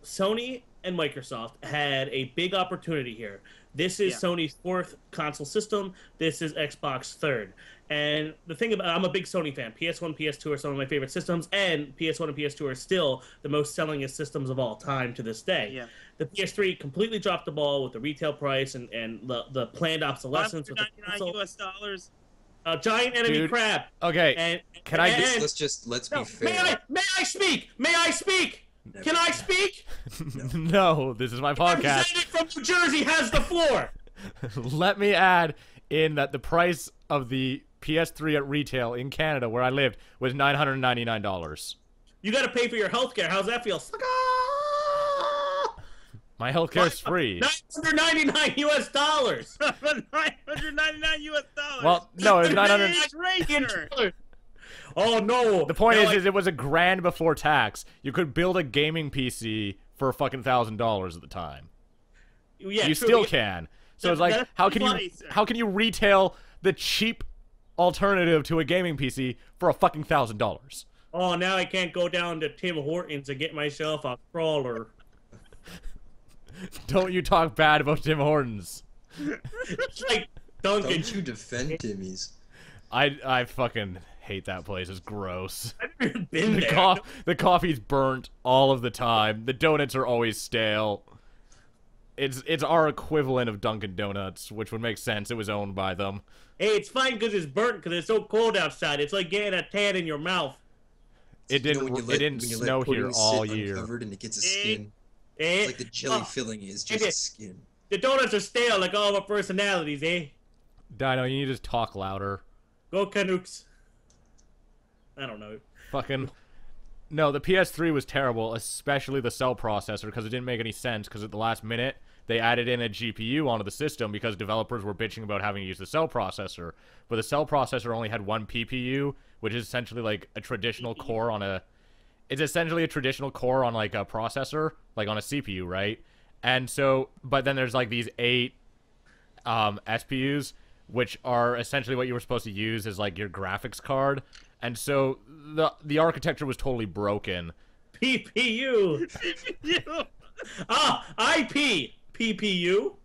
Sony and Microsoft had a big opportunity here. This is Sony's 4th console system. This is Xbox 3rd. And the thing about, I'm a big Sony fan. PS1, PS2 are some of my favorite systems, and PS1 and PS2 are still the most sellingest systems of all time to this day. Yeah. The PS3 completely dropped the ball with the retail price and the planned obsolescence with the console. $599. A giant enemy crab. Okay. And, can I? Let's be fair. May I speak? May I speak? Never. Can I speak? No, this is my podcast. Representative from New Jersey has the floor. Let me add in that the price of the PS3 at retail in Canada, where I lived, was $999. You got to pay for your health care. How's that feel? My health care is free. $999 US. $999. Well, no, it was 900. Oh no! The point is it was $1,000 before tax. You could build a gaming PC for fucking $1,000 at the time. Yeah, you still can. So it's like, how can you retail the cheap alternative to a gaming PC for a fucking $1,000? Oh, now I can't go down to Tim Hortons and get myself a crawler. Don't you talk bad about Tim Hortons. It's like Dunkin'. Don't you defend Timmy's? I fucking hate that place. It's gross. I've never been there. The coffee's burnt all of the time. The donuts are always stale. It's our equivalent of Dunkin' Donuts, which would make sense. It was owned by them. Hey, it's fine because it's burnt because it's so cold outside. It's like getting a tan in your mouth. It didn't snow here all year. Uncovered and it gets a skin. Eh? It's like the jelly filling is just skin. The donuts are stale like all our personalities, eh? Dino, you need to talk louder. Go Canucks. I don't know. Fucking... No, the PS3 was terrible, especially the cell processor, because it didn't make any sense, because at the last minute, they added in a GPU onto the system because developers were bitching about having to use the cell processor. But the cell processor only had one PPU, which is essentially like a traditional core on a... It's essentially a traditional core on like a processor, like on a CPU, right? And so, but then there's like these 8 SPUs, which are essentially what you were supposed to use as like your graphics card. And so the architecture was totally broken. PPU. PPU. IP. PPU.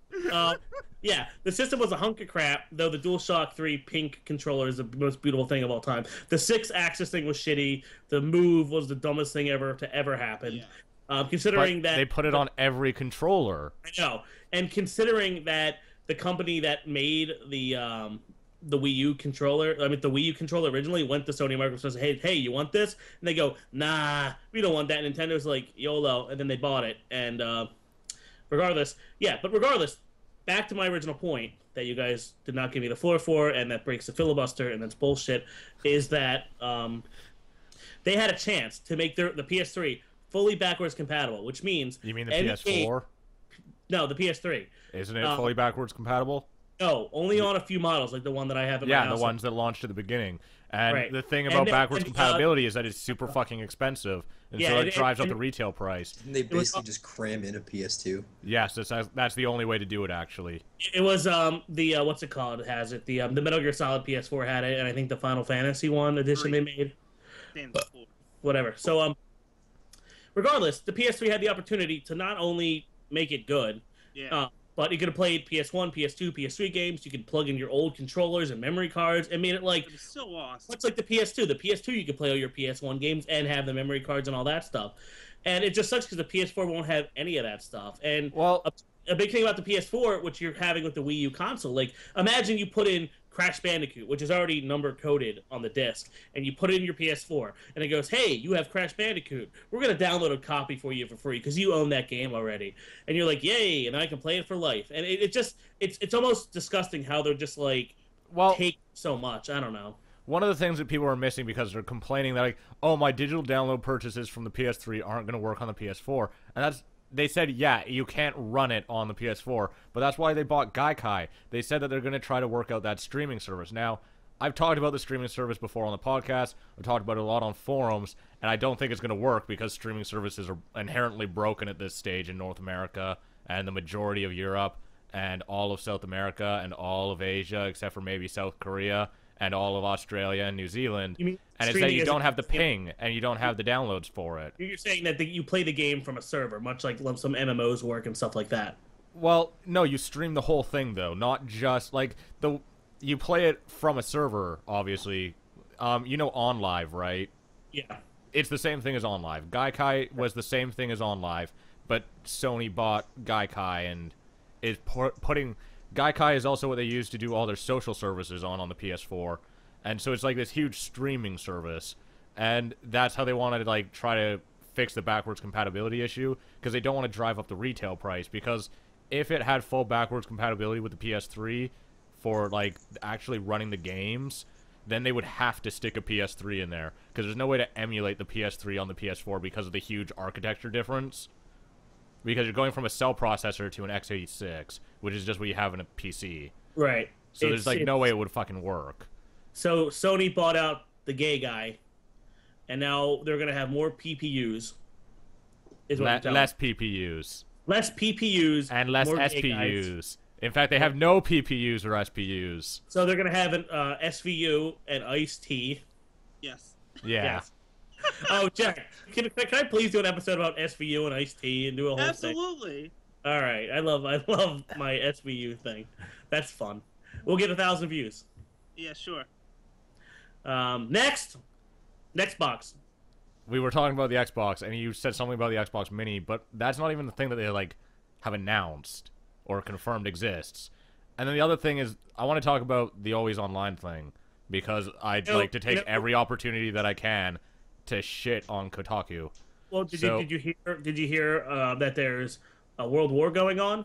Yeah, the system was a hunk of crap, though the DualShock 3 pink controller is the most beautiful thing of all time. The 6-axis thing was shitty. The Move was the dumbest thing ever to ever happen. Yeah. Considering that... They put it on every controller. I know. And considering that the company that made the Wii U controller, the Wii U controller originally went to Sony and Microsoft and said, hey, you want this? And they go, nah, we don't want that. And Nintendo's like, YOLO. And then they bought it. And regardless, back to my original point that you guys did not give me the floor for, and that breaks the filibuster, and that's bullshit, is that they had a chance to make the PS3 fully backwards compatible, which means... You mean the PS4? No, the PS3. Isn't it fully backwards compatible? No, only on a few models, like the one that I have in my house. Yeah, the ones that launched at the beginning. And the thing about backwards compatibility is that it's super fucking expensive, and so it drives up the retail price. Didn't they basically just cram in a PS2? Yes, that's the only way to do it, actually. It was the what's it called? It has it the Metal Gear Solid PS4 had it, and I think the Final Fantasy one edition they made. Whatever. So regardless, the PS3 had the opportunity to not only make it good, but you could have played PS1, PS2, PS3 games. You could plug in your old controllers and memory cards and made it like... It's so awesome. Much like the PS2. The PS2, you could play all your PS1 games and have the memory cards and all that stuff. And it just sucks because the PS4 won't have any of that stuff. And a big thing about the PS4, which you're having with the Wii U console, like, imagine you put in Crash Bandicoot, which is already number-coded on the disc, and you put it in your PS4, and it goes, hey, you have Crash Bandicoot. We're going to download a copy for you for free because you own that game already. And you're like, yay, and I can play it for life. And it's almost disgusting how they're just, like, take so much. I don't know. One of the things that people are missing because they're complaining that, like, oh, my digital download purchases from the PS3 aren't going to work on the PS4. And that's they said, yeah, you can't run it on the PS4, but that's why they bought Gaikai. They said that they're going to try to work out that streaming service. Now, I've talked about the streaming service before on the podcast. I've talked about it a lot on forums, and I don't think it's going to work because streaming services are inherently broken at this stage in North America and the majority of Europe and all of South America and all of Asia, except for maybe South Korea and all of Australia and New Zealand. You mean and it's that you don't have the game? ping and you don't have the downloads for it. You're saying that you play the game from a server, much like some MMOs work and stuff like that. Well, no, you stream the whole thing though, not just like you play it from a server, obviously. You know OnLive, right? Yeah. It's the same thing as OnLive. Gaikai was the same thing as OnLive, but Sony bought Gaikai and is putting... Gaikai is also what they use to do all their social services on the PS4. And so it's like this huge streaming service. And that's how they wanted to like try to fix the backwards compatibility issue, because they don't want to drive up the retail price. Because if it had full backwards compatibility with the PS3 for like actually running the games, then they would have to stick a PS3 in there, because there's no way to emulate the PS3 on the PS4 because of the huge architecture difference. Because you're going from a cell processor to an x86, which is just what you have in a PC. Right. So there's like no way it would fucking work. So Sony bought out the gay guy, and now they're going to have more PPUs. Less PPUs. Less PPUs. And less SPUs. In fact, they have no PPUs or SPUs. So they're going to have an SVU and Ice-T. Yes. Yeah. Yes. Oh, Jack, can I please do an episode about SVU and Ice-T and do a whole thing? Absolutely. All right. I love my SVU thing. That's fun. We'll get 1,000 views. Yeah, sure. Next box. We were talking about the Xbox, and you said something about the Xbox Mini, but that's not even the thing that they like have announced or confirmed exists. And then the other thing is, I want to talk about the always online thing, because I'd like to take every opportunity that I can to shit on Kotaku. Well, did you hear that there's a world war going on,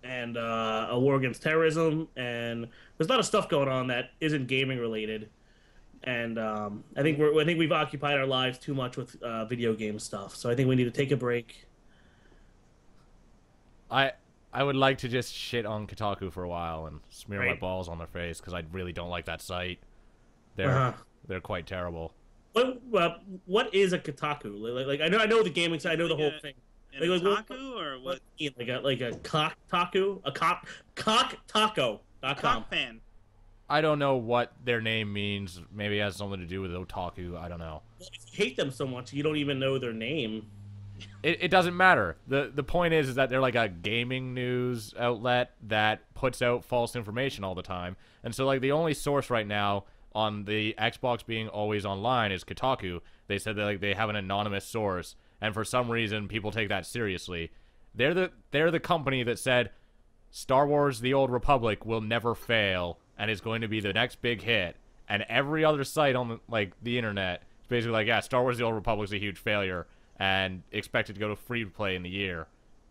and a war against terrorism, and there's a lot of stuff going on that isn't gaming related, and I think we've occupied our lives too much with video game stuff. So I think we need to take a break. I would like to just shit on Kotaku for a while and smear my balls on their face, because I really don't like that site. They're quite terrible. What is a Kotaku? Like I know the gaming side, I know the whole thing. An otaku or what? Like a cock taco, cocktaco.com. Cock fan. I don't know what their name means. Maybe it has something to do with otaku. I don't know. Well, if you hate them so much, you don't even know their name. It doesn't matter. The point is that they're like a gaming news outlet that puts out false information all the time. And so like the only source right now on the Xbox being always online is Kotaku. They said that like they have an anonymous source, and for some reason people take that seriously. They're the company that said Star Wars: The Old Republic will never fail and is going to be the next big hit. And every other site on the internet is basically like, yeah, Star Wars: The Old Republic is a huge failure and expected to go to free to play in the year.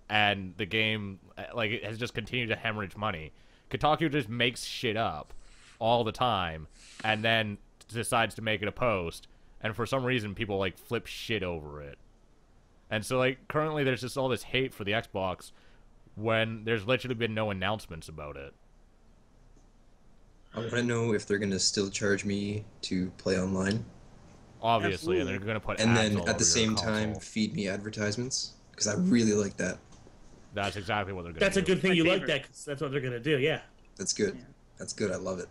And the game it has just continued to hemorrhage money. Kotaku just makes shit up all the time and then decides to make it a post, and for some reason people flip shit over it. And so currently there's just all this hate for the Xbox when there's literally been no announcements about it. I want to know if they're going to still charge me to play online. Obviously. Absolutely. And they're going to put and ads then all at over the same your time console. Feed me advertisements, because I really like that. That's exactly what they're going to do. That's a good thing you like that, because that's what they're going to do, yeah. That's good. Yeah. That's good. I love it.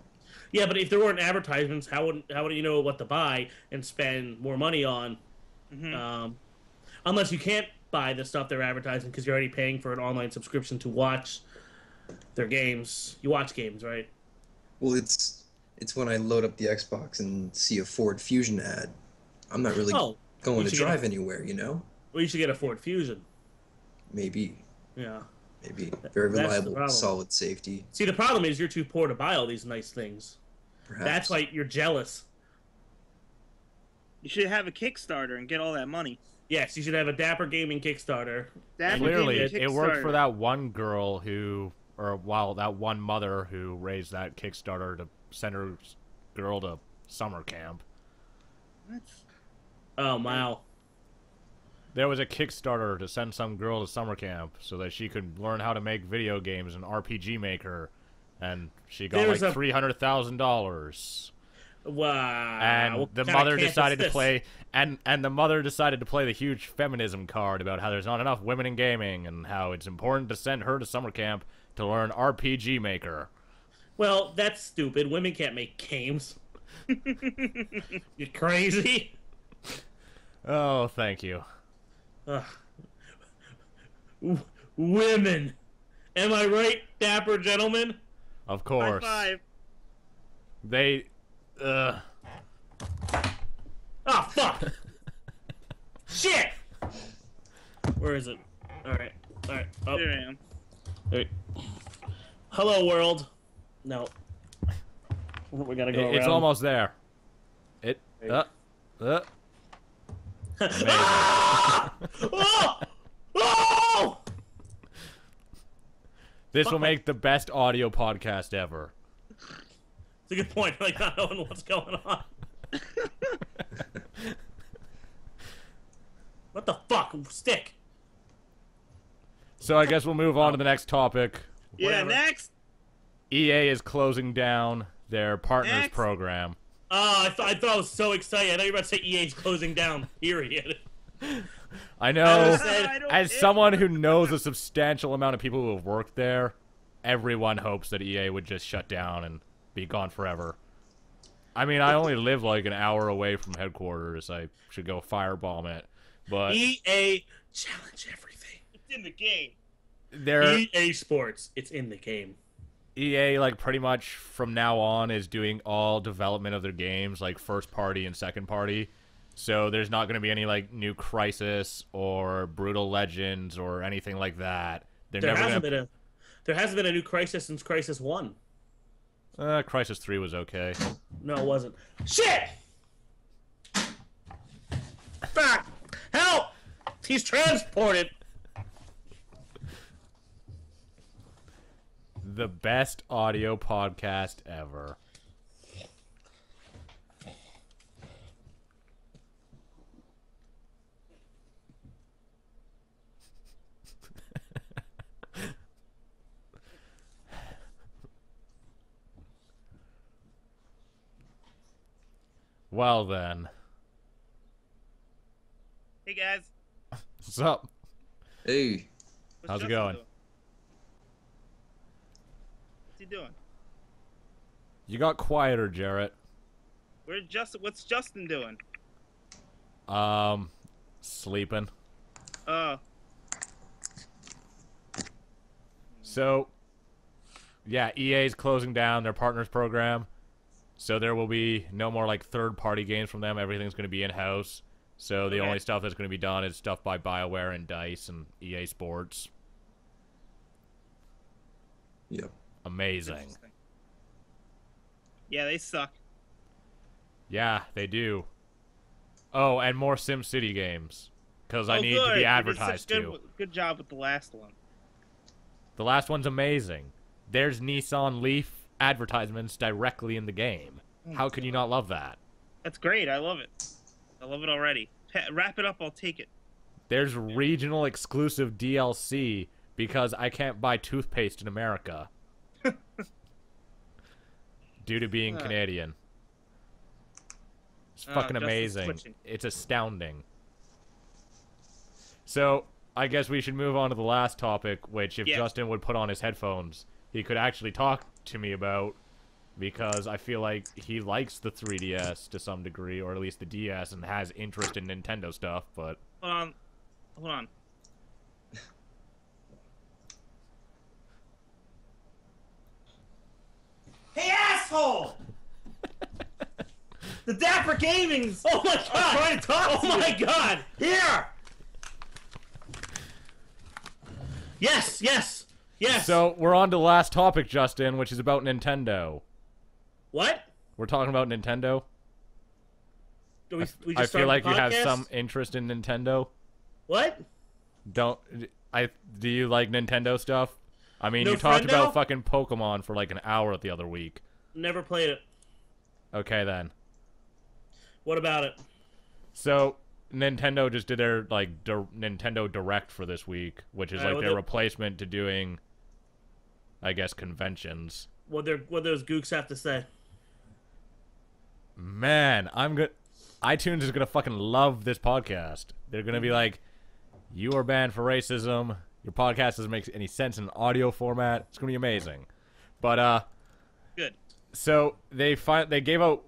Yeah, but if there weren't advertisements, how would you know what to buy and spend more money on? Mm-hmm. Unless you can't buy the stuff they're advertising because you're already paying for an online subscription to watch their games. You watch games, right? Well, it's when I load up the Xbox and see a Ford Fusion ad. I'm not really going to drive anywhere, you know? Well, you should get a Ford Fusion. Maybe. Yeah. Maybe. Very reliable, solid safety. See, the problem is you're too poor to buy all these nice things. Perhaps. That's why you're jealous. You should have a Kickstarter and get all that money. Yes, you should have a Dapper Gaming Kickstarter. Clearly, it worked for that one girl that one mother who raised that Kickstarter to send her girl to summer camp. Oh, wow. There was a Kickstarter to send some girl to summer camp so that she could learn how to make video games in RPG Maker, and she got There's like $300,000. Wow. And What the kind of mother camp decided is to this? play, and the mother decided to play the huge feminism card about how there's not enough women in gaming and how it's important to send her to summer camp to learn RPG Maker. Well, that's stupid. Women can't make games. You crazy? Oh, thank you. Ugh. Women. Am I right, dapper gentlemen? Of course. High five. They, Oh, fuck! Shit! Where is it? Alright. Alright. Oh. There I am. Alright. Hello, world. No. We gotta go it's around. almost there. It, Amazing. Ah! Oh! Oh! This will make the best audio podcast ever. It's a good point. Like, not knowing what's going on. What the fuck? Stick. So I guess we'll move on to the next topic. Yeah, Whatever. next. EA is closing down their partners Next. program. Oh, I thought I was so excited. I thought you were about to say EA's closing down. Period. I I know, said- I don't as care. someone who knows a substantial amount of people who have worked there, everyone hopes that EA would just shut down and be gone forever. I mean, I only live like an hour away from headquarters. I should go firebomb it. But EA challenge everything. It's in the game. they're EA Sports. It's in the game. EA, like, pretty much from now on is doing all development of their games, like, first party and second party. So there's not going to be any, like, new Crisis or Brutal Legends or anything like that. They're There never hasn't going been there hasn't been a new Crisis since Crisis 1. to... Crisis 3 was okay. No, it wasn't. Shit! Fuck! Help! He's transported. The best audio podcast ever. Well then. Hey guys. What's up? Hey, What's How's it Justin going? doing? What's he doing? You got quieter, Jarrett. What's Justin doing? Sleeping. Oh. So, yeah, EA's closing down their partners program. So there will be no more, like, third-party games from them. Everything's going to be in-house. So the Okay. only stuff that's going to be done is stuff by BioWare and DICE and EA Sports. yep. Amazing. Interesting. Yeah, they suck. Yeah, they do. Oh, and more SimCity games. Because I Oh, need good. to You be did advertised such to. Good job with the last one. The last one's amazing. There's Nissan Leaf advertisements directly in the game. How can you not love that? That's great. I love it. I love it already. Wrap it up. I'll take it. There's regional exclusive DLC because I can't buy toothpaste in America. Due to being Canadian. It's fucking Justin's amazing. twitching. It's astounding. So, I guess we should move on to the last topic, which if Yeah. Justin would put on his headphones, he could actually talk to me about, because I feel like he likes the 3DS to some degree, or at least the DS, and has interest in Nintendo stuff, but... Hold on. Hold on. Hey, asshole! The Dapper Gaming's. Oh my god! I'm trying to talk. Oh my god! Here. Yes, yes, yes. So, we're on to the last topic, Justin, which is about Nintendo. What? We're talking about Nintendo. Do we I just feel started like the you have podcast? some interest in Nintendo. What? Do you like Nintendo stuff? I mean, No you talked friendo? about fucking Pokemon for like an hour the other week. Never played it. Okay, then. What about it? So, Nintendo just did their like Nintendo Direct for this week, which is like their replacement to doing, I guess, conventions. What those gooks have to say? Man, I'm good. iTunes is gonna fucking love this podcast. They're gonna be like, "You are banned for racism. Your podcast doesn't make any sense in audio format." It's gonna be amazing. But good. So they gave out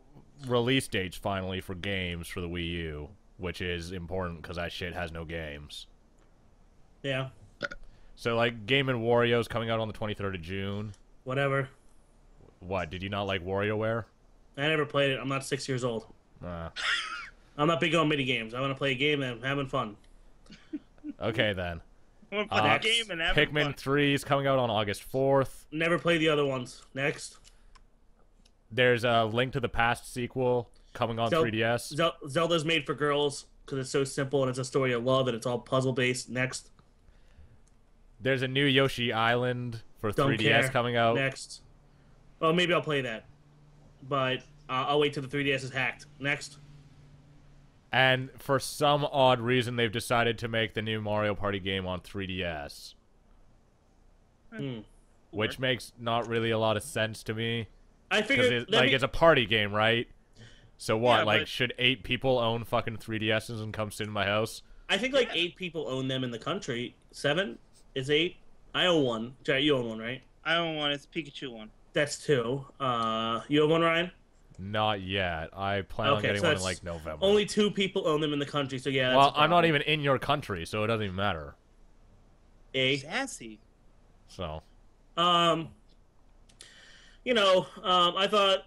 release dates finally for games for the Wii U, which is important because that shit has no games. Yeah. So like Game & Wario's coming out on the 23rd of June. Whatever. What? Did you not like WarioWare? I never played it. I'm not 6 years old. I'm not big on mini games. I want to play a game and I'm having fun. Okay then. I'm gonna play a game and having Pikmin fun. 3 is coming out on August 4th. Never played the other ones. Next. There's a Link to the Past sequel coming on 3DS. Zelda's made for girls because it's so simple and it's a story of love and it's all puzzle based. Next. There's a new Yoshi Island for Don't 3DS care. coming out. Next. Well, maybe I'll play that. But I'll wait till the 3DS is hacked. Next. And for some odd reason, they've decided to make the new Mario Party game on 3DS. Which makes not really a lot of sense to me. I figured... It's a party game, right? So what, Yeah, should 8 people own fucking 3DSs and come sit in my house? I think 8 people own them in the country. 7? Is 8? I own one. Jarrett, you own one, right? I own one. It's a Pikachu one. That's 2. You have one, Ryan? Not yet. I plan on getting one in November. Only 2 people own them in the country, so yeah. Well, I'm not even in your country, so it doesn't even matter. Sassy. So. I thought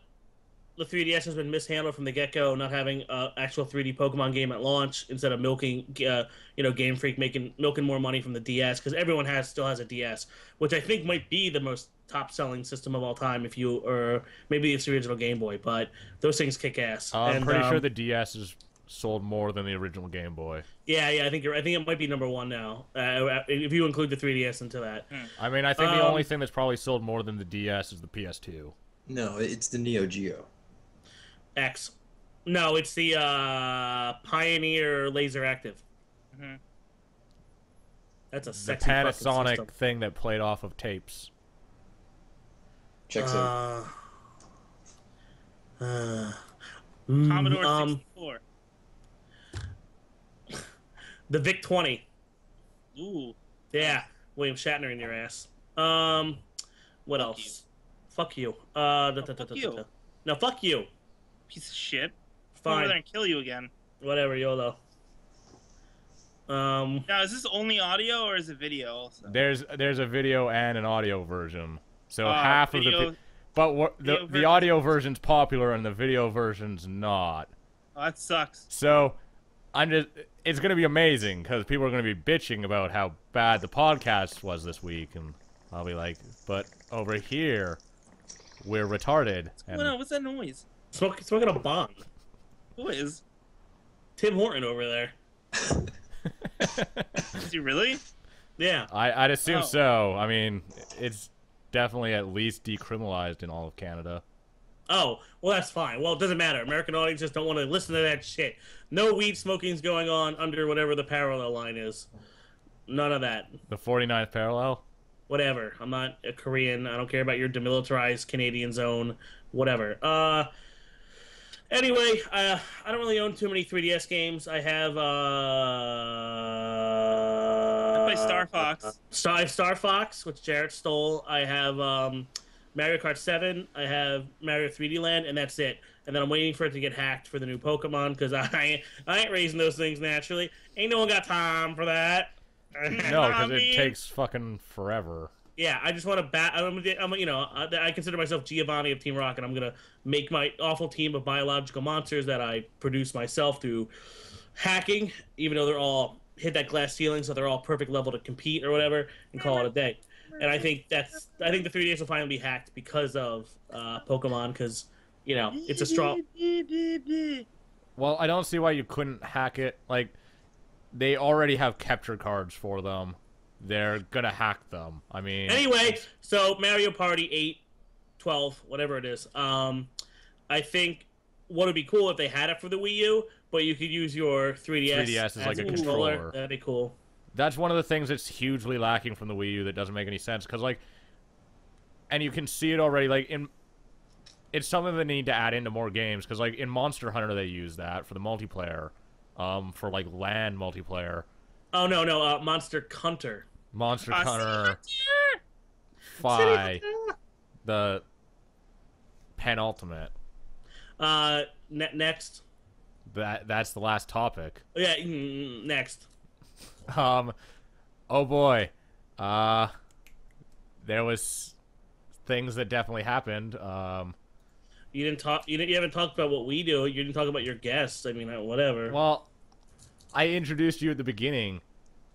the 3DS has been mishandled from the get-go, not having an actual 3D Pokemon game at launch instead of milking, Game Freak milking more money from the DS because everyone still has a DS, which I think might be the most top-selling system of all time. Maybe it's the original Game Boy, but those things kick ass. I'm pretty sure the DS is sold more than the original Game Boy. Yeah, I think it might be number 1 now, if you include the 3DS into that. I mean, I think the only thing that's probably sold more than the DS is the PS2. No, it's the Neo Geo. X. No, it's the Pioneer Laser Active. Mm-hmm. That's a The sexy Panasonic thing that played off of tapes. Checks out. Commodore 64. The VIC-20. Ooh. Yeah, William Shatner in your ass. What else? Fuck you. Fuck you. No, fuck you. Piece of shit. Fine. Go over there and kill you again. Whatever, YOLO. Now, is this only audio or is it video also? There's a video and an audio version. So half video, of the audio version's popular and the video version's not. Oh, that sucks. So it's gonna be amazing because people are gonna be bitching about how bad the podcast was this week, and I'll be like, but over here, we're retarded. What's that noise? Smoking a bong. Who is? Tim Horton over there. Is he really? Yeah. I'd assume so. I mean, it's definitely at least decriminalized in all of Canada. Oh, well, that's fine. Well, it doesn't matter. American audiences don't want to listen to that shit. No weed smoking's going on under whatever the parallel line is. None of that. The 49th parallel? Whatever. I'm not a Korean. I don't care about your demilitarized Canadian zone. Whatever. Anyway, I don't really own too many 3DS games. I have, I play Star Fox. Star Fox, which Jarrett stole. I have, Mario Kart 7. I have Mario 3D Land, and that's it. And then I'm waiting for it to get hacked for the new Pokemon, because I ain't raising those things naturally. Ain't no one got time for that. No, because it takes fucking forever. Yeah, I just want to I consider myself Giovanni of Team Rocket. I'm gonna make my awful team of biological monsters that I produce myself through hacking, even though they're all hit that glass ceiling, so they're all perfect level to compete or whatever, and call it a day. And I think the 3DS will finally be hacked because of Pokemon, because it's a strong. Well, I don't see why you couldn't hack it. Like, they already have capture cards for them. They're gonna hack them. I mean... Anyway, so Mario Party 8, 12, whatever it is. I think what would be cool if they had it for the Wii U, but you could use your 3DS, 3DS as is like a a controller. controller. That'd be cool. That's one of the things that's hugely lacking from the Wii U that doesn't make any sense. Because, like, and you can see it already, like, it's something they need to add into more games. Because, like, in Monster Hunter, they use that for the multiplayer. For, like, LAN multiplayer. Oh, no, Monster Hunter. Monster Hunter 5. The penultimate. Next. That's the last topic. Yeah, next. Oh boy. There was things that definitely happened. You haven't talked about what we do. You didn't talk about your guests. I mean, whatever. Well, I introduced you at the beginning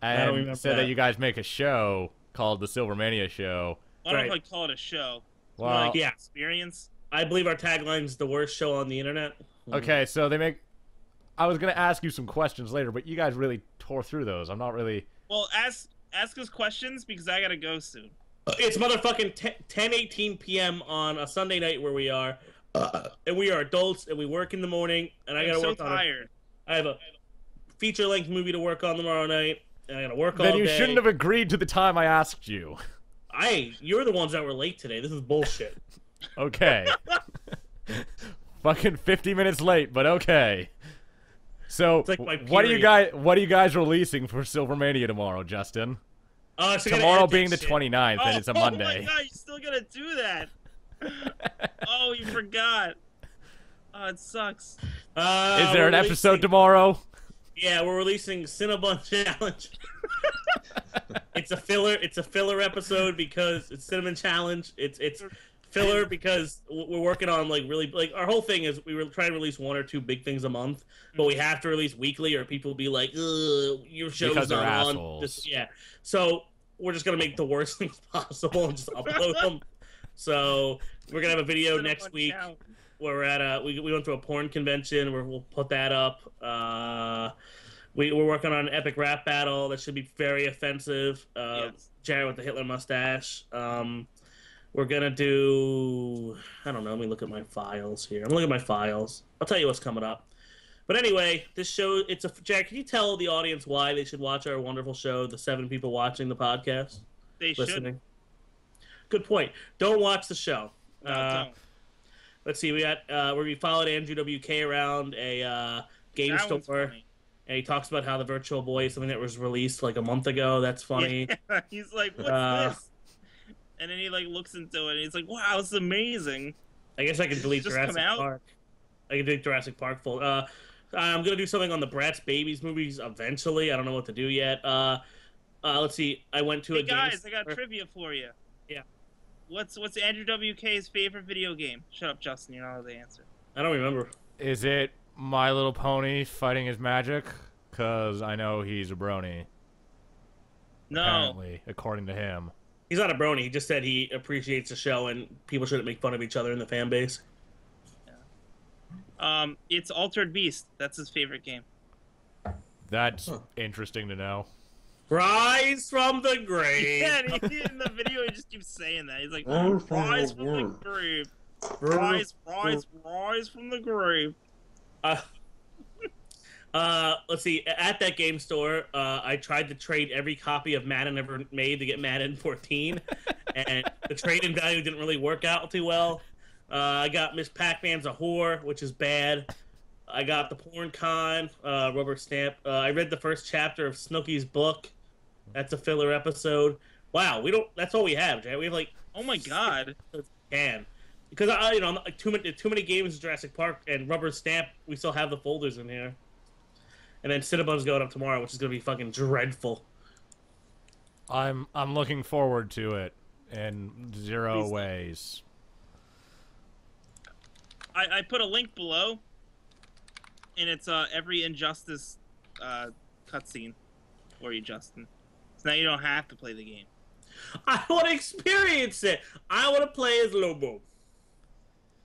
and said that you guys make a show called the Silvermania Show. I don't know if I'd call it a show. Well, like yeah. Experience. I believe our tagline's the worst show on the internet. Okay, so they make... I was going to ask you some questions later, but you guys really tore through those. I'm not really... Well, ask us questions because I gotta go soon. It's motherfucking 10:18 p.m. on a Sunday night where we are, and we are adults and we work in the morning, and I gotta work on it. I have a feature-length movie to work on tomorrow night, and I gotta work all day. Then you shouldn't have agreed to the time I asked you. You're the ones that were late today. This is bullshit. Okay. Fucking 50 minutes late, but okay. So, like what are you guys releasing for Silvermania tomorrow, Justin? So tomorrow being the 29th, and it's a Monday. Oh my god, you're still gonna do that? Oh, you forgot. Oh, it sucks. Is there an episode tomorrow? Yeah, we're releasing Cinnabon Challenge. It's a filler episode because it's Cinnamon Challenge. It's filler because we're working on our whole thing is we were trying to release 1 or 2 big things a month, but we have to release weekly or people will be like, ugh, your show's not on. Yeah. So we're just gonna make the worst things possible and just upload them. So we're gonna have a video next week where we're at we went to a porn convention where we'll put that up. We're working on an epic rap battle that should be very offensive. Yes. Jarrett with the Hitler mustache. We're gonna do, I don't know, let me look at my files here. I'm looking at my files. I'll tell you what's coming up. But anyway, this show, Jack, can you tell the audience why they should watch our wonderful show, the 7 people watching the podcast? They listening? Good point. Don't watch the show. No, don't. Let's see, we followed Andrew WK around a game store. And he talks about how the Virtual Boy is something that was released like a month ago. That's funny. Yeah, he's like, what's this? And then he looks into it and he's like, wow, it's amazing. I guess I can delete Jurassic Park. I can delete Jurassic Park full. I'm gonna do something on the Bratz Babies movies eventually. I don't know what to do yet. Let's see. I went to I got trivia for you. Yeah. What's Andrew WK's favorite video game? Shut up, Justin. You don't know the answer. I don't remember. Is it My Little Pony fighting his magic? Because I know he's a brony. No. Apparently, according to him. He's not a brony. He just said he appreciates the show and people shouldn't make fun of each other in the fan base. Yeah. It's Altered Beast. That's his favorite game. That's interesting to know. Rise from the grave. Yeah, and in the video he just keeps saying that. He's like, rise from the grave. Rise from the grave. Let's see. At that game store, I tried to trade every copy of Madden ever made to get Madden 14, and the trade-in value didn't really work out too well. I got Miss Pac-Man's a whore, which is bad. I got the Porn Con, rubber stamp. I read the first chapter of Snooki's book. That's a filler episode. Wow, that's all we have, Jay. We have oh my god, because too many games of Jurassic Park and rubber stamp. We still have the folders in here. And then Cinnabon's going up tomorrow, which is going to be fucking dreadful. I'm looking forward to it in zero ways. I put a link below, and it's every Injustice cutscene for you, Justin. So now you don't have to play the game. I want to experience it. I want to play as Lobo.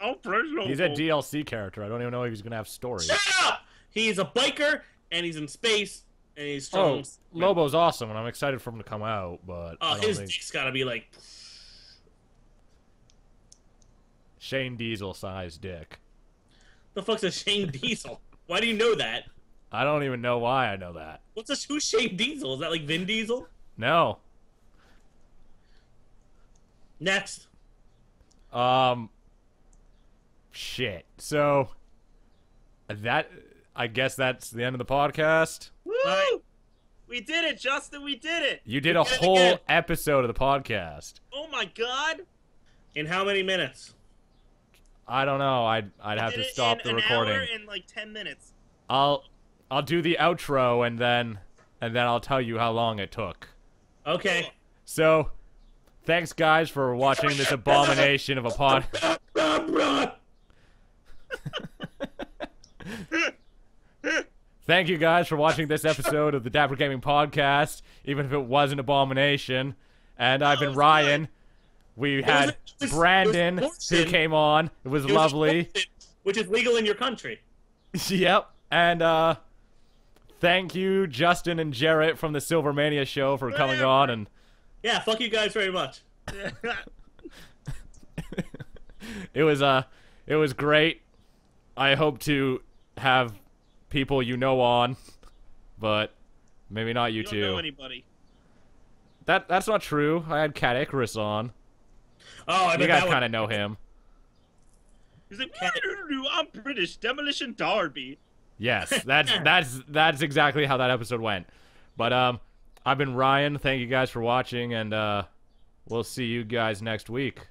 I'll play as Lobo. He's a DLC character. I don't even know if he's going to have story. Shut up! He's a biker, and he's in space, and he's strong. Oh, Lobo's awesome, and I'm excited for him to come out, but his dick's got to be like... Shane Diesel-sized dick. The fuck's a Shane Diesel? Why do you know that? I don't even know why I know that. Who's Shane Diesel? Is that like Vin Diesel? No. Next. Shit. So I guess that's the end of the podcast. Woo! We did it, Justin. We did it. You did a whole episode of the podcast. Oh my god. In how many minutes? I don't know. I'd have to stop the recording. An hour and like 10 minutes. I'll do the outro and then I'll tell you how long it took. Okay. So, thanks guys for watching this abomination of a pod. Thank you guys for watching this episode of the Dapper Gaming Podcast, even if it was an abomination. And I've been Ryan. We had Brandon who came on. It was lovely. Which is legal in your country. Yep. And thank you, Justin and Jarrett from the SilvermaniaShow for coming on. And yeah, fuck you guys very much. it was great. I hope to have people you know on, but maybe not you two. Don't know anybody. That's not true. I had Cat Icarus on. Oh, I bet you guys kind of know him. He's like, I'm British, Demolition Derby. Yes, that's exactly how that episode went. But I've been Ryan. Thank you guys for watching, and we'll see you guys next week.